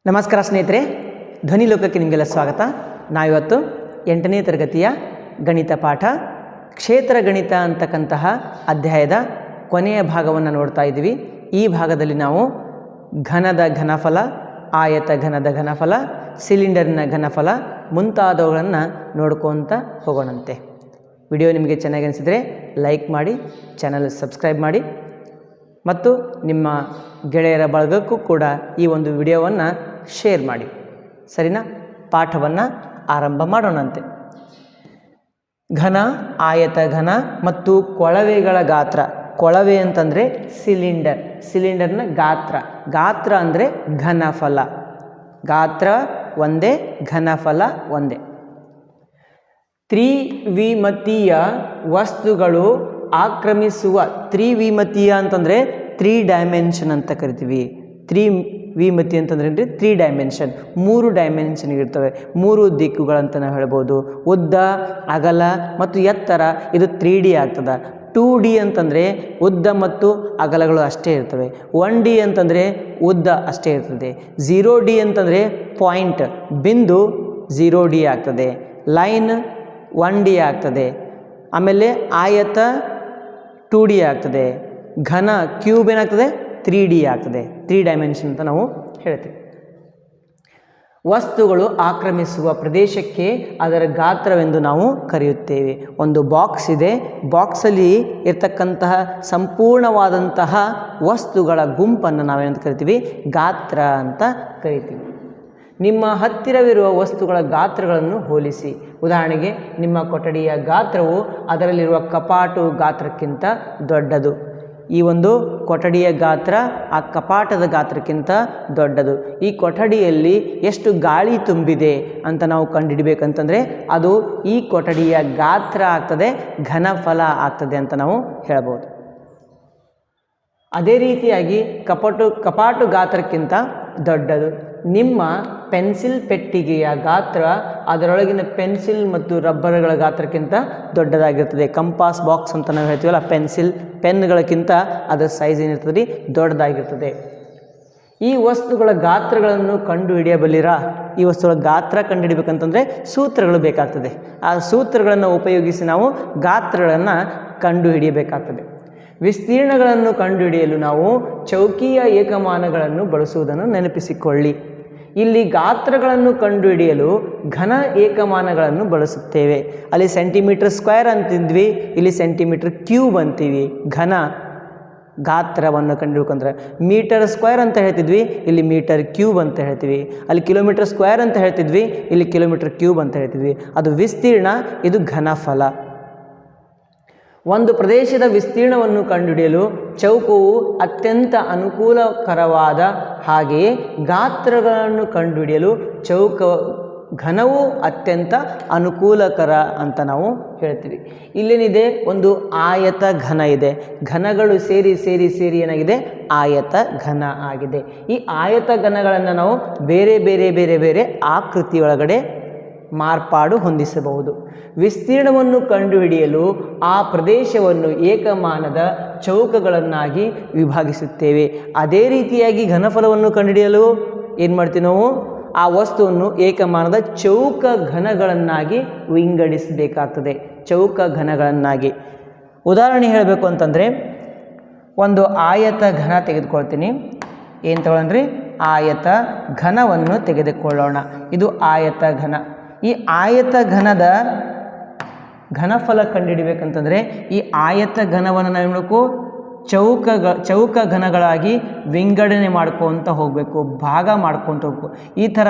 ನಮಸ್ಕಾರ ಸ್ನೇಹಿತರೆ, ಧ್ವನಿ ಲೋಕಕ್ಕೆ ನಿಮಗೆಲ್ಲ ಸ್ವಾಗತ. ನಾವಿವತ್ತು 8ನೇ ತರಗತಿಯ ಗಣಿತ ಪಾಠ ಕ್ಷೇತ್ರ ಗಣಿತ ಅಂತಕ್ಕಂತಹ ಅಧ್ಯಾಯದ ಕೊನೆಯ ಭಾಗವನ್ನು ನೋಡ್ತಾ ಇದ್ದೀವಿ. ಈ ಭಾಗದಲ್ಲಿ ನಾವು ಘನದ ಘನಫಲ, ಆಯತ ಘನದ ಘನಫಲ, ಸಿಲಿಂಡರ್ನ ಘನಫಲ ಮುಂತಾದವುಗಳನ್ನು ನೋಡ್ಕೊತ ಹೋಗೋಣಂತೆ. ವಿಡಿಯೋ ನಿಮಗೆ ಚೆನ್ನಾಗಿ ಅನಿಸಿದರೆ ಲೈಕ್ ಮಾಡಿ, ಚಾನಲ್ ಸಬ್ಸ್ಕ್ರೈಬ್ ಮಾಡಿ ಮತ್ತು ನಿಮ್ಮ ಗೆಳೆಯರ ಬಳಗಕ್ಕೂ ಕೂಡ ಈ ಒಂದು ವಿಡಿಯೋವನ್ನು ಶೇರ್ ಮಾಡಿ. ಸರಿನಾ? ಪಾಠವನ್ನು ಆರಂಭ ಮಾಡೋಣಂತೆ. ಘನ, ಆಯತ ಘನ ಮತ್ತು ಕೊಳವೆಗಳ ಗಾತ್ರ. ಕೊಳವೆ ಅಂತಂದರೆ ಸಿಲಿಂಡರ್, ಸಿಲಿಂಡರ್ನ ಗಾತ್ರ. ಗಾತ್ರ ಅಂದರೆ ಘನಫಲ. ಗಾತ್ರ ಒಂದೇ, ಘನಫಲ ಒಂದೇ. ತ್ರಿವಿಮತೀಯ ವಸ್ತುಗಳು ಆಕ್ರಮಿಸುವ, ತ್ರಿವಿಮತೀಯ ಅಂತಂದರೆ 3 ಡೈಮೆನ್ಷನ್ ಅಂತ ಕರಿತೀವಿ. ತ್ರಿವಿಮತಿ ಅಂತಂದ್ರೆ 3 ಡೈಮೆನ್ಷನ್, 3 ಡೈಮೆನ್ಷನ್ ಇರ್ತವೆ. 3 ದಿಕ್ಕುಗಳಂತ ನಾವು ಹೇಳ್ಬೋದು. ಉದ್ದ, ಅಗಲ ಮತ್ತು ಎತ್ತರ, ಇದು 3D ಆಗ್ತದೆ. 2D ಅಂತಂದರೆ ಉದ್ದ ಮತ್ತು ಅಗಲಗಳು ಅಷ್ಟೇ ಇರ್ತವೆ. 1D ಅಂತಂದರೆ ಉದ್ದ ಅಷ್ಟೇ ಇರ್ತದೆ. 0D ಅಂತಂದರೆ ಪಾಯಿಂಟ್, ಬಿಂದು 0D ಆಗ್ತದೆ. ಲೈನ್ 1D ಆಗ್ತದೆ. ಆಮೇಲೆ ಆಯತ 2D ಆಗ್ತದೆ. ಘನ ಕ್ಯೂಬ್ ಏನಾಗ್ತದೆ 3D ಆಗ್ತದೆ. 3 ಡೈಮೆನ್ಷನ್ ಅಂತ ನಾವು ಹೇಳ್ತೀವಿ. ವಸ್ತುಗಳು ಆಕ್ರಮಿಸುವ ಪ್ರದೇಶಕ್ಕೆ ಅದರ ಗಾತ್ರವೆಂದು ನಾವು ಕರೆಯುತ್ತೇವೆ. ಒಂದು ಬಾಕ್ಸ್ ಇದೆ, ಬಾಕ್ಸಲ್ಲಿ ಇರ್ತಕ್ಕಂತಹ ಸಂಪೂರ್ಣವಾದಂತಹ ವಸ್ತುಗಳ ಗುಂಪನ್ನು ನಾವೇನಂತ ಕರಿತೀವಿ? ಗಾತ್ರ ಅಂತ ಕರಿತೀವಿ. ನಿಮ್ಮ ಹತ್ತಿರವಿರುವ ವಸ್ತುಗಳ ಗಾತ್ರಗಳನ್ನು ಹೋಲಿಸಿ. ಉದಾಹರಣೆಗೆ, ನಿಮ್ಮ ಕೊಠಡಿಯ ಗಾತ್ರವು ಅದರಲ್ಲಿರುವ ಕಪಾಟು ಗಾತ್ರಕ್ಕಿಂತ ದೊಡ್ಡದು. ಈ ಒಂದು ಕೊಠಡಿಯ ಗಾತ್ರ ಆ ಕಪಾಟದ ಗಾತ್ರಕ್ಕಿಂತ ದೊಡ್ಡದು. ಈ ಕೊಠಡಿಯಲ್ಲಿ ಎಷ್ಟು ಗಾಳಿ ತುಂಬಿದೆ ಅಂತ ನಾವು ಕಂಡುಹಿಡಬೇಕಂತಂದರೆ ಅದು ಈ ಕೊಠಡಿಯ ಗಾತ್ರ ಆಗ್ತದೆ, ಘನಫಲ ಆಗ್ತದೆ ಅಂತ ನಾವು ಹೇಳ್ಬೋದು. ಅದೇ ರೀತಿಯಾಗಿ ಕಪಾಟು ಗಾತ್ರಕ್ಕಿಂತ ದೊಡ್ಡದು. ನಿಮ್ಮ ಪೆನ್ಸಿಲ್ ಪೆಟ್ಟಿಗೆಯ ಗಾತ್ರ ಅದರೊಳಗಿನ ಪೆನ್ಸಿಲ್ ಮತ್ತು ರಬ್ಬರ್ಗಳ ಗಾತ್ರಕ್ಕಿಂತ ದೊಡ್ಡದಾಗಿರ್ತದೆ. ಕಂಪಾಸ್ ಬಾಕ್ಸ್ ಅಂತ ನಾವು ಹೇಳ್ತೀವಲ್ಲ, ಪೆನ್ಗಳಕ್ಕಿಂತ ಅದರ ಸೈಜ್ ಏನಿರ್ತದೆ ದೊಡ್ಡದಾಗಿರ್ತದೆ. ಈ ವಸ್ತುಗಳ ಗಾತ್ರಗಳನ್ನು ಕಂಡುಹಿಡಿಯಬಲ್ಲಿರಾ? ಈ ವಸ್ತುಗಳ ಗಾತ್ರ ಕಂಡುಹಿಡಬೇಕಂತಂದರೆ ಸೂತ್ರಗಳು ಬೇಕಾಗ್ತದೆ. ಆ ಸೂತ್ರಗಳನ್ನು ಉಪಯೋಗಿಸಿ ನಾವು ಗಾತ್ರಗಳನ್ನು ಕಂಡುಹಿಡಿಯಬೇಕಾಗ್ತದೆ. ವಿಸ್ತೀರ್ಣಗಳನ್ನು ಕಂಡುಹಿಡಿಯಲು ನಾವು ಚೌಕಿಯ ಏಕಮಾನಗಳನ್ನು ಬಳಸುವುದನ್ನು ನೆನಪಿಸಿಕೊಳ್ಳಿ. ಇಲ್ಲಿ ಗಾತ್ರಗಳನ್ನು ಕಂಡುಹಿಡಿಯಲು ಘನ ಏಕಮಾನಗಳನ್ನು ಬಳಸುತ್ತೇವೆ. ಅಲ್ಲಿ ಸೆಂಟಿಮೀಟರ್ ಸ್ಕ್ವೇರ್ ಅಂತಿದ್ವಿ, ಇಲ್ಲಿ ಸೆಂಟಿಮೀಟರ್ ಕ್ಯೂಬ್ ಅಂತೀವಿ. ಘನ ಗಾತ್ರವನ್ನು ಕಂಡುಹಿಡ್ಕೊಂಡ್ರೆ ಮೀಟರ್ ಸ್ಕ್ವೇರ್ ಅಂತ ಹೇಳ್ತಿದ್ವಿ, ಇಲ್ಲಿ ಮೀಟರ್ ಕ್ಯೂಬ್ ಅಂತ ಹೇಳ್ತೀವಿ. ಅಲ್ಲಿ ಕಿಲೋಮೀಟರ್ ಸ್ಕ್ವೇರ್ ಅಂತ ಹೇಳ್ತಿದ್ವಿ, ಇಲ್ಲಿ ಕಿಲೋಮೀಟರ್ ಕ್ಯೂಬ್ ಅಂತ ಹೇಳ್ತಿದ್ವಿ. ಅದು ವಿಸ್ತೀರ್ಣ, ಇದು ಘನಫಲ. ಒಂದು ಪ್ರದೇಶದ ವಿಸ್ತೀರ್ಣವನ್ನು ಕಂಡುಹಿಡಿಯಲು ಚೌಕವು ಅತ್ಯಂತ ಅನುಕೂಲಕರವಾದ, ಹಾಗೆಯೇ ಗಾತ್ರಗಳನ್ನು ಕಂಡುಹಿಡಿಯಲು ಘನವು ಅತ್ಯಂತ ಅನುಕೂಲಕರ ಅಂತ ನಾವು ಹೇಳ್ತೀವಿ. ಇಲ್ಲೇನಿದೆ? ಒಂದು ಆಯತ ಘನ ಇದೆ. ಘನಗಳು ಸೇರಿ ಸೇರಿ ಸೇರಿ ಏನಾಗಿದೆ? ಆಯತ ಘನ ಆಗಿದೆ. ಈ ಆಯತ ಘನಗಳನ್ನು ನಾವು ಬೇರೆ ಬೇರೆ ಬೇರೆ ಬೇರೆ ಆಕೃತಿಯೊಳಗಡೆ ಮಾರ್ಪಾಡು ಹೊಂದಿಸಬಹುದು. ವಿಸ್ತೀರ್ಣವನ್ನು ಕಂಡುಹಿಡಿಯಲು ಆ ಪ್ರದೇಶವನ್ನು ಏಕಮಾನದ ಚೌಕಗಳನ್ನಾಗಿ ವಿಭಾಗಿಸುತ್ತೇವೆ. ಅದೇ ರೀತಿಯಾಗಿ ಘನಫಲವನ್ನು ಕಂಡುಹಿಡಿಯಲು ಏನು ಮಾಡ್ತೀವಿ ನಾವು? ಆ ವಸ್ತುವನ್ನು ಏಕಮಾನದ ಚೌಕ ಘನಗಳನ್ನಾಗಿ ವಿಂಗಡಿಸಬೇಕಾಗ್ತದೆ. ಚೌಕ ಘನಗಳನ್ನಾಗಿ. ಉದಾಹರಣೆ ಹೇಳಬೇಕು ಅಂತಂದರೆ, ಒಂದು ಆಯತ ಘನ ತೆಗೆದುಕೊಳ್ತೀನಿ. ಏನು ತಗೊಳ್ಳೋಣ್ರಿ? ಆಯತ ಘನವನ್ನು ತೆಗೆದುಕೊಳ್ಳೋಣ. ಇದು ಆಯತ ಘನ. ಈ ಆಯತ ಘನದ ಘನಫಲ ಕಂಡುಹಿಡಬೇಕಂತಂದರೆ ಈ ಆಯತ ಘನವನ್ನು ನಾವು ಮಾಡಬೇಕು? ಚೌಕ ಘನಗಳಾಗಿ ವಿಂಗಡಣೆ ಮಾಡ್ಕೊತ ಹೋಗಬೇಕು, ಭಾಗ ಮಾಡ್ಕೊತ ಹೋಗ್ಬೇಕು. ಈ ಥರ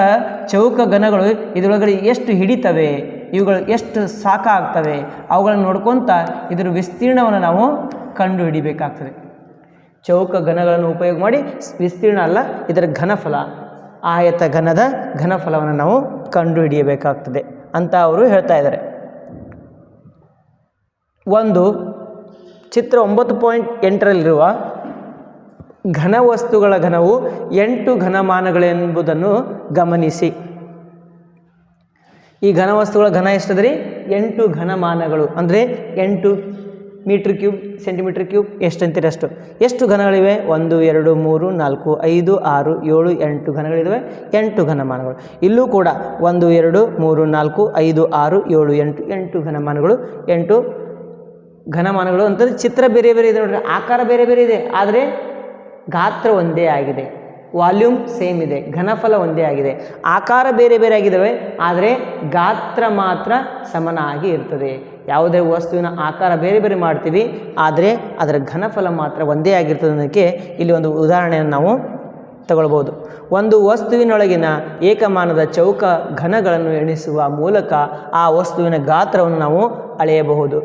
ಚೌಕ ಘನಗಳು ಇದರೊಳಗಡೆ ಎಷ್ಟು ಹಿಡಿತವೆ, ಇವುಗಳು ಎಷ್ಟು ಸಾಕಾಗ್ತವೆ, ಅವುಗಳನ್ನು ನೋಡ್ಕೊತ ಇದರ ವಿಸ್ತೀರ್ಣವನ್ನು ನಾವು ಕಂಡು ಹಿಡಿಬೇಕಾಗ್ತದೆ. ಚೌಕ ಘನಗಳನ್ನು ಉಪಯೋಗ ಮಾಡಿ ವಿಸ್ತೀರ್ಣ ಅಲ್ಲ, ಇದರ ಘನಫಲ, ಆಯತ ಘನದ ಘನಫಲವನ್ನು ನಾವು ಕಂಡುಹಿಡಿಯಬೇಕಾಗ್ತದೆ ಅಂತ ಅವರು ಹೇಳ್ತಾ ಇದ್ದಾರೆ. ಒಂದು ಚಿತ್ರ 9.8ರಲ್ಲಿರುವ ಘನವಸ್ತುಗಳ ಘನವು 8 ಘನಮಾನಗಳೆಂಬುದನ್ನು ಗಮನಿಸಿ. ಈ ಘನವಸ್ತುಗಳ ಘನ ಎಷ್ಟದ್ರಿ? 8 ಘನಮಾನಗಳು ಅಂದರೆ 8 ಮೀಟ್ರ್ ಕ್ಯೂಬ್ ಸೆಂಟಿಮೀಟ್ರ್ ಕ್ಯೂಬ್ ಎಷ್ಟು ಅಂತೀರಿ ಅಷ್ಟು. ಎಷ್ಟು ಘನಗಳಿವೆ? 1 2 3 4 5 6 7 8 ಘನಗಳಿವೆ. 8 ಘನಮಾನಗಳು. ಇಲ್ಲೂ ಕೂಡ 1 2 3 4 5 6 7 8 8 ಘನಮಾನಗಳು. 8 ಘನಮಾನಗಳು ಅಂತಂದರೆ ಚಿತ್ರ ಬೇರೆ ಬೇರೆ ಇದೆ ನೋಡ್ರಿ, ಆಕಾರ ಬೇರೆ ಬೇರೆ ಇದೆ, ಆದರೆ ಗಾತ್ರ ಒಂದೇ ಆಗಿದೆ. ವಾಲ್ಯೂಮ್ ಸೇಮ್ ಇದೆ, ಘನಫಲ ಒಂದೇ ಆಗಿದೆ. ಆಕಾರ ಬೇರೆ ಬೇರೆ ಆಗಿದ್ದಾವೆ, ಆದರೆ ಗಾತ್ರ ಮಾತ್ರ ಸಮನಾಗಿ ಇರ್ತದೆ. ಯಾವುದೇ ವಸ್ತುವಿನ ಆಕಾರ ಬೇರೆ ಬೇರೆ ಮಾಡ್ತೀವಿ, ಆದರೆ ಅದರ ಘನಫಲ ಮಾತ್ರ ಒಂದೇ ಆಗಿರ್ತದೆ ಅನ್ನೋದಕ್ಕೆ ಇಲ್ಲಿ ಒಂದು ಉದಾಹರಣೆಯನ್ನು ನಾವು ತಗೊಳ್ಬೋದು. ಒಂದು ವಸ್ತುವಿನೊಳಗಿನ ಏಕಮಾನದ ಚೌಕ ಘನಗಳನ್ನು ಎಣಿಸುವ ಮೂಲಕ ಆ ವಸ್ತುವಿನ ಗಾತ್ರವನ್ನು ನಾವು ಅಳೆಯಬಹುದು.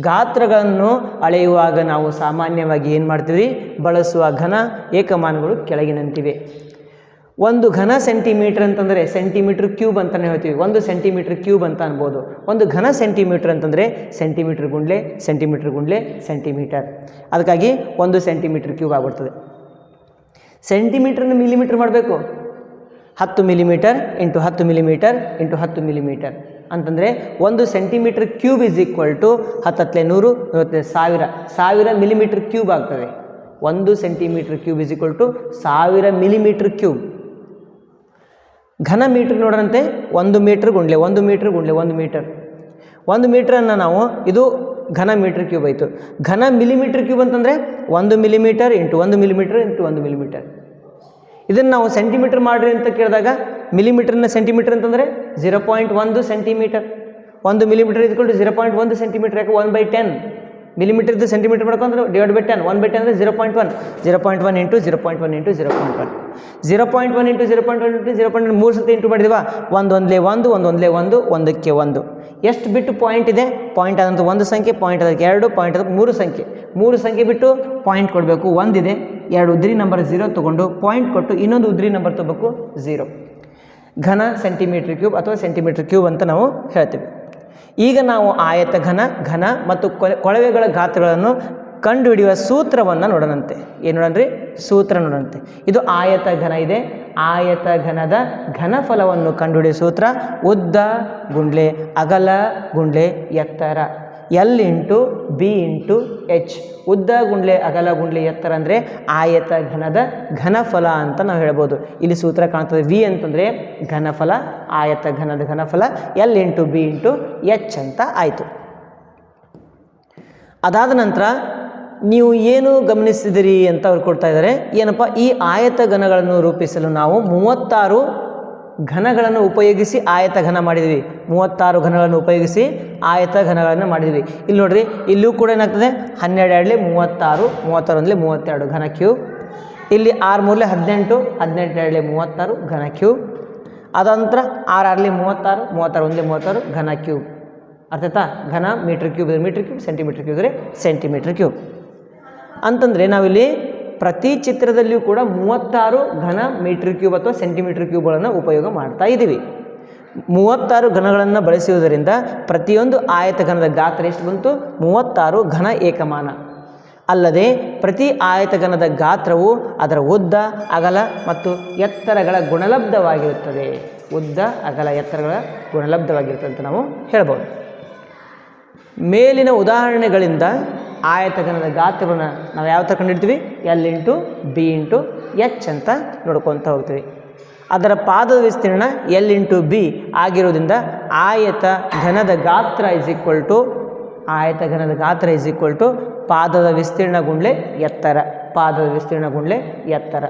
ಗಾತ್ರಗಳನ್ನು ಅಳೆಯುವಾಗ ನಾವು ಸಾಮಾನ್ಯವಾಗಿ ಏನು ಮಾಡ್ತೀವಿ? ಬಳಸುವ ಘನ ಏಕಮಾನಗಳು ಕೆಳಗಿನಂತಿವೆ. ಒಂದು ಘನ ಸೆಂಟಿಮೀಟರ್ ಅಂತಂದರೆ ಸೆಂಟಿಮೀಟ್ರ್ ಕ್ಯೂಬ್ ಅಂತಲೇ ಹೇಳ್ತೀವಿ. 1 ಸೆಂಟಿಮೀಟ್ರ್ ಕ್ಯೂಬ್ ಅಂತ ಅನ್ಬೋದು. ಒಂದು ಘನ ಸೆಂಟಿಮೀಟ್ರ್ ಅಂತಂದರೆ ಸೆಂಟಿಮೀಟ್ರ್ ಗುಂಡ್ಲೆ ಸೆಂಟಿಮೀಟ್ರ್ ಗುಂಡ್ಲೆ ಸೆಂಟಿಮೀಟರ್. ಅದಕ್ಕಾಗಿ 1 ಸೆಂಟಿಮೀಟ್ರ್ ಕ್ಯೂಬ್ ಆಗ್ಬಿಡ್ತದೆ. ಸೆಂಟಿಮೀಟ್ರನ್ನ ಮಿಲಿಮೀಟ್ರ್ ಮಾಡಬೇಕು. 10 millimetre into 10 millimetre into 10 millimetre ಅಂತಂದರೆ 1 centimetre cube is equal to 10 100 1000 millimetre cube ಆಗ್ತದೆ. 1 centimetre cube is equal to 1000 millimetre cube. ಘನ ಮೀಟ್ರ್ ನೋಡೋಣಂತೆ. 1 ಮೀಟ್ರ್ ಗುಂಡ್ಲೆ 1 ಮೀಟ್ರ್ ಗುಂಡ್ಲೆ 1 ಮೀಟರ್. 1 ಮೀಟ್ರನ್ನು ನಾವು ಇದು ಘನ ಮೀಟ್ರ್ ಕ್ಯೂಬ್ ಆಯಿತು. ಘನ ಮಿಲಿಮೀಟ್ರ್ ಕ್ಯೂಬ್ ಅಂತಂದರೆ 1 millimetre into 1 millimetre into 1 millimetre. ಇದನ್ನು ನಾವು ಸೆಂಟಿಮೀಟರ್ ಮಾಡಿರಿ ಅಂತ ಕೇಳಿದಾಗ ಮಿಲಿಮೀಟರ್ನ ಸೆಂಟಿಮೀಟರ್ ಅಂತಂದರೆ 0.1 ಸೆಂಟಿಮೀಟರ್. 1 ಮಿಲಿಮೀಟರ್ ಇದ್ಕೊಂಡು 0.1 ಸೆಂಟಿಮೀಟರ್. ಯಾಕೆ 1/10 ಮಿಲಿಮೀಟರ್ದು ಸೆಂಟಿಮೀಟರ್ ಮಾಡ್ಕೊಂಡ್ರೆ /10 1/10 ಅಂದರೆ 0.1 0.1 ಇಂಟು 0.1 ಇಂಟು 0.1 0.1 ಇಂಟು 0.1 ಇಂಟು 0.1 3 ಸತಿ ಇಂಟು ಮಾಡಿದೀವಾ? 1 1 1 1 1 1 1ಕ್ಕೆ 1. ಎಷ್ಟು ಬಿಟ್ಟು ಪಾಯಿಂಟ್ ಇದೆ? ಪಾಯಿಂಟ್ ಆದಂಥ ಒಂದು ಸಂಖ್ಯೆ, ಪಾಯಿಂಟ್ ಅದಕ್ಕೆ 2, ಪಾಯಿಂಟ್ ಅದಕ್ಕೆ 3 ಸಂಖ್ಯೆ. 3 ಸಂಖ್ಯೆ ಬಿಟ್ಟು ಪಾಯಿಂಟ್ ಕೊಡಬೇಕು. 1 ಇದೆ, 2 ಉದ್ರಿ ನಂಬರ್ 0 ತೊಗೊಂಡು ಪಾಯಿಂಟ್ ಕೊಟ್ಟು ಇನ್ನೊಂದು ಉದ್ರಿ ನಂಬರ್ ತೊಗೋಬೇಕು 0. ಘನ ಸೆಂಟಿಮೀಟ್ರ್ ಕ್ಯೂಬ್ ಅಥವಾ ಸೆಂಟಿಮೀಟ್ರ್ ಕ್ಯೂಬ್ ಅಂತ ನಾವು ಹೇಳ್ತೀವಿ. ಈಗ ನಾವು ಆಯತ ಘನ ಮತ್ತು ಕೊಳವೆಗಳ ಗಾತ್ರಗಳನ್ನು ಕಂಡುಹಿಡಿಯುವ ಸೂತ್ರವನ್ನು ನೋಡೋಣಂತೆ. ಏನು ನೋಡೋಣ್ರಿ? ಸೂತ್ರ ನೋಡೋಣಂತೆ. ಇದು ಆಯತ ಘನ ಇದೆ. ಆಯತ ಘನದ ಘನಫಲವನ್ನು ಕಂಡುಹಿಡಿಯುವ ಸೂತ್ರ ಉದ್ದ ಗುಂಡ್ಲೆ ಅಗಲ ಗುಂಡ್ಲೆ ಎತ್ತರ. L into B into H. ಉದ್ದ ಗುಂಡ್ಲೆ ಅಗಲ ಗುಂಡ್ಲೆ ಎತ್ತರ ಅಂದರೆ ಆಯತ ಘನದ ಘನಫಲ ಅಂತ ನಾವು ಹೇಳ್ಬೋದು. ಇಲ್ಲಿ ಸೂತ್ರ ಕಾಣ್ತದೆ. V ಅಂತಂದರೆ ಘನಫಲ, ಆಯತ ಘನದ ಘನಫಲ. L into B into H ಅಂತ ಆಯಿತು. ಅದಾದ ನಂತರ ನೀವು ಏನು ಗಮನಿಸಿದಿರಿ ಅಂತ ಅವ್ರು ಕೊಡ್ತಾ ಇದ್ದಾರೆ. ಏನಪ್ಪ, ಈ ಆಯತ ಘನಗಳನ್ನು ರೂಪಿಸಲು ನಾವು 36 ಘನಗಳನ್ನು ಉಪಯೋಗಿಸಿ ಆಯತ ಘನ ಮಾಡಿದ್ವಿ. 36 ಘನಗಳನ್ನು ಉಪಯೋಗಿಸಿ ಆಯತ ಘನಗಳನ್ನು ಮಾಡಿದ್ವಿ. ಇಲ್ಲಿ ನೋಡ್ರಿ, ಇಲ್ಲೂ ಕೂಡ ಏನಾಗ್ತದೆ? 12 36 32 32 ಘನ ಕ್ಯೂಬ್. ಇಲ್ಲಿ 6 3 18 18 36 ಘನ ಕ್ಯೂಬ್. ಅದಂತರ 6 36 36 36 ಘನ ಕ್ಯೂಬ್. ಅರ್ಥ ಆಯ್ತಾ? ಘನ ಮೀಟ್ರ್ ಕ್ಯೂಬ್ ಇದ್ರೆ ಮೀಟ್ರ್ ಕ್ಯೂಬ್, ಸೆಂಟಿಮೀಟ್ರ್ ಕ್ಯೂಬ್ ಇದ್ರೆ ಸೆಂಟಿಮೀಟ್ರ್ ಕ್ಯೂಬ್ ಅಂತಂದರೆ ನಾವಿಲ್ಲಿ ಪ್ರತಿ ಚಿತ್ರದಲ್ಲಿಯೂ ಕೂಡ 36 ಘನ ಮೀಟ್ರ್ ಕ್ಯೂಬ್ ಅಥವಾ ಸೆಂಟಿಮೀಟ್ರ್ ಕ್ಯೂಬ್ಗಳನ್ನು ಉಪಯೋಗ ಮಾಡ್ತಾ ಇದ್ದೀವಿ. 36 ಘನಗಳನ್ನು ಬಳಸುವುದರಿಂದ ಪ್ರತಿಯೊಂದು ಆಯತ ಘನದ ಗಾತ್ರ ಎಷ್ಟು ಬಂತು? 36 ಘನ ಏಕಮಾನ. ಅಲ್ಲದೆ ಪ್ರತಿ ಆಯತ ಘನದ ಗಾತ್ರವು ಅದರ ಉದ್ದ, ಅಗಲ ಮತ್ತು ಎತ್ತರಗಳ ಗುಣಲಬ್ಧವಾಗಿರುತ್ತದೆ. ಉದ್ದ, ಅಗಲ, ಎತ್ತರಗಳ ಗುಣಲಬ್ಧವಾಗಿರುತ್ತದೆ ಅಂತ ನಾವು ಹೇಳ್ಬೋದು. ಮೇಲಿನ ಉದಾಹರಣೆಗಳಿಂದ ಆಯತಘನದ ಗಾತ್ರವನ್ನು ನಾವು ಯಾವ ಥರ ಕಂಡುಹಿಡ್ತೀವಿ? L into B into H ಅಂತ ನೋಡ್ಕೊತ ಹೋಗ್ತೀವಿ. ಅದರ ಪಾದದ ವಿಸ್ತೀರ್ಣ L ಇಂಟು B ಆಗಿರೋದ್ರಿಂದ ಆಯತ ಘನದ ಗಾತ್ರ ಇಸ್ ಈಕ್ವಲ್ ಟು ಪಾದದ ವಿಸ್ತೀರ್ಣ ಗುಂಡ್ಲೆ ಎತ್ತರ. ಪಾದದ ವಿಸ್ತೀರ್ಣ ಗುಂಡ್ಲೆ ಎತ್ತರ.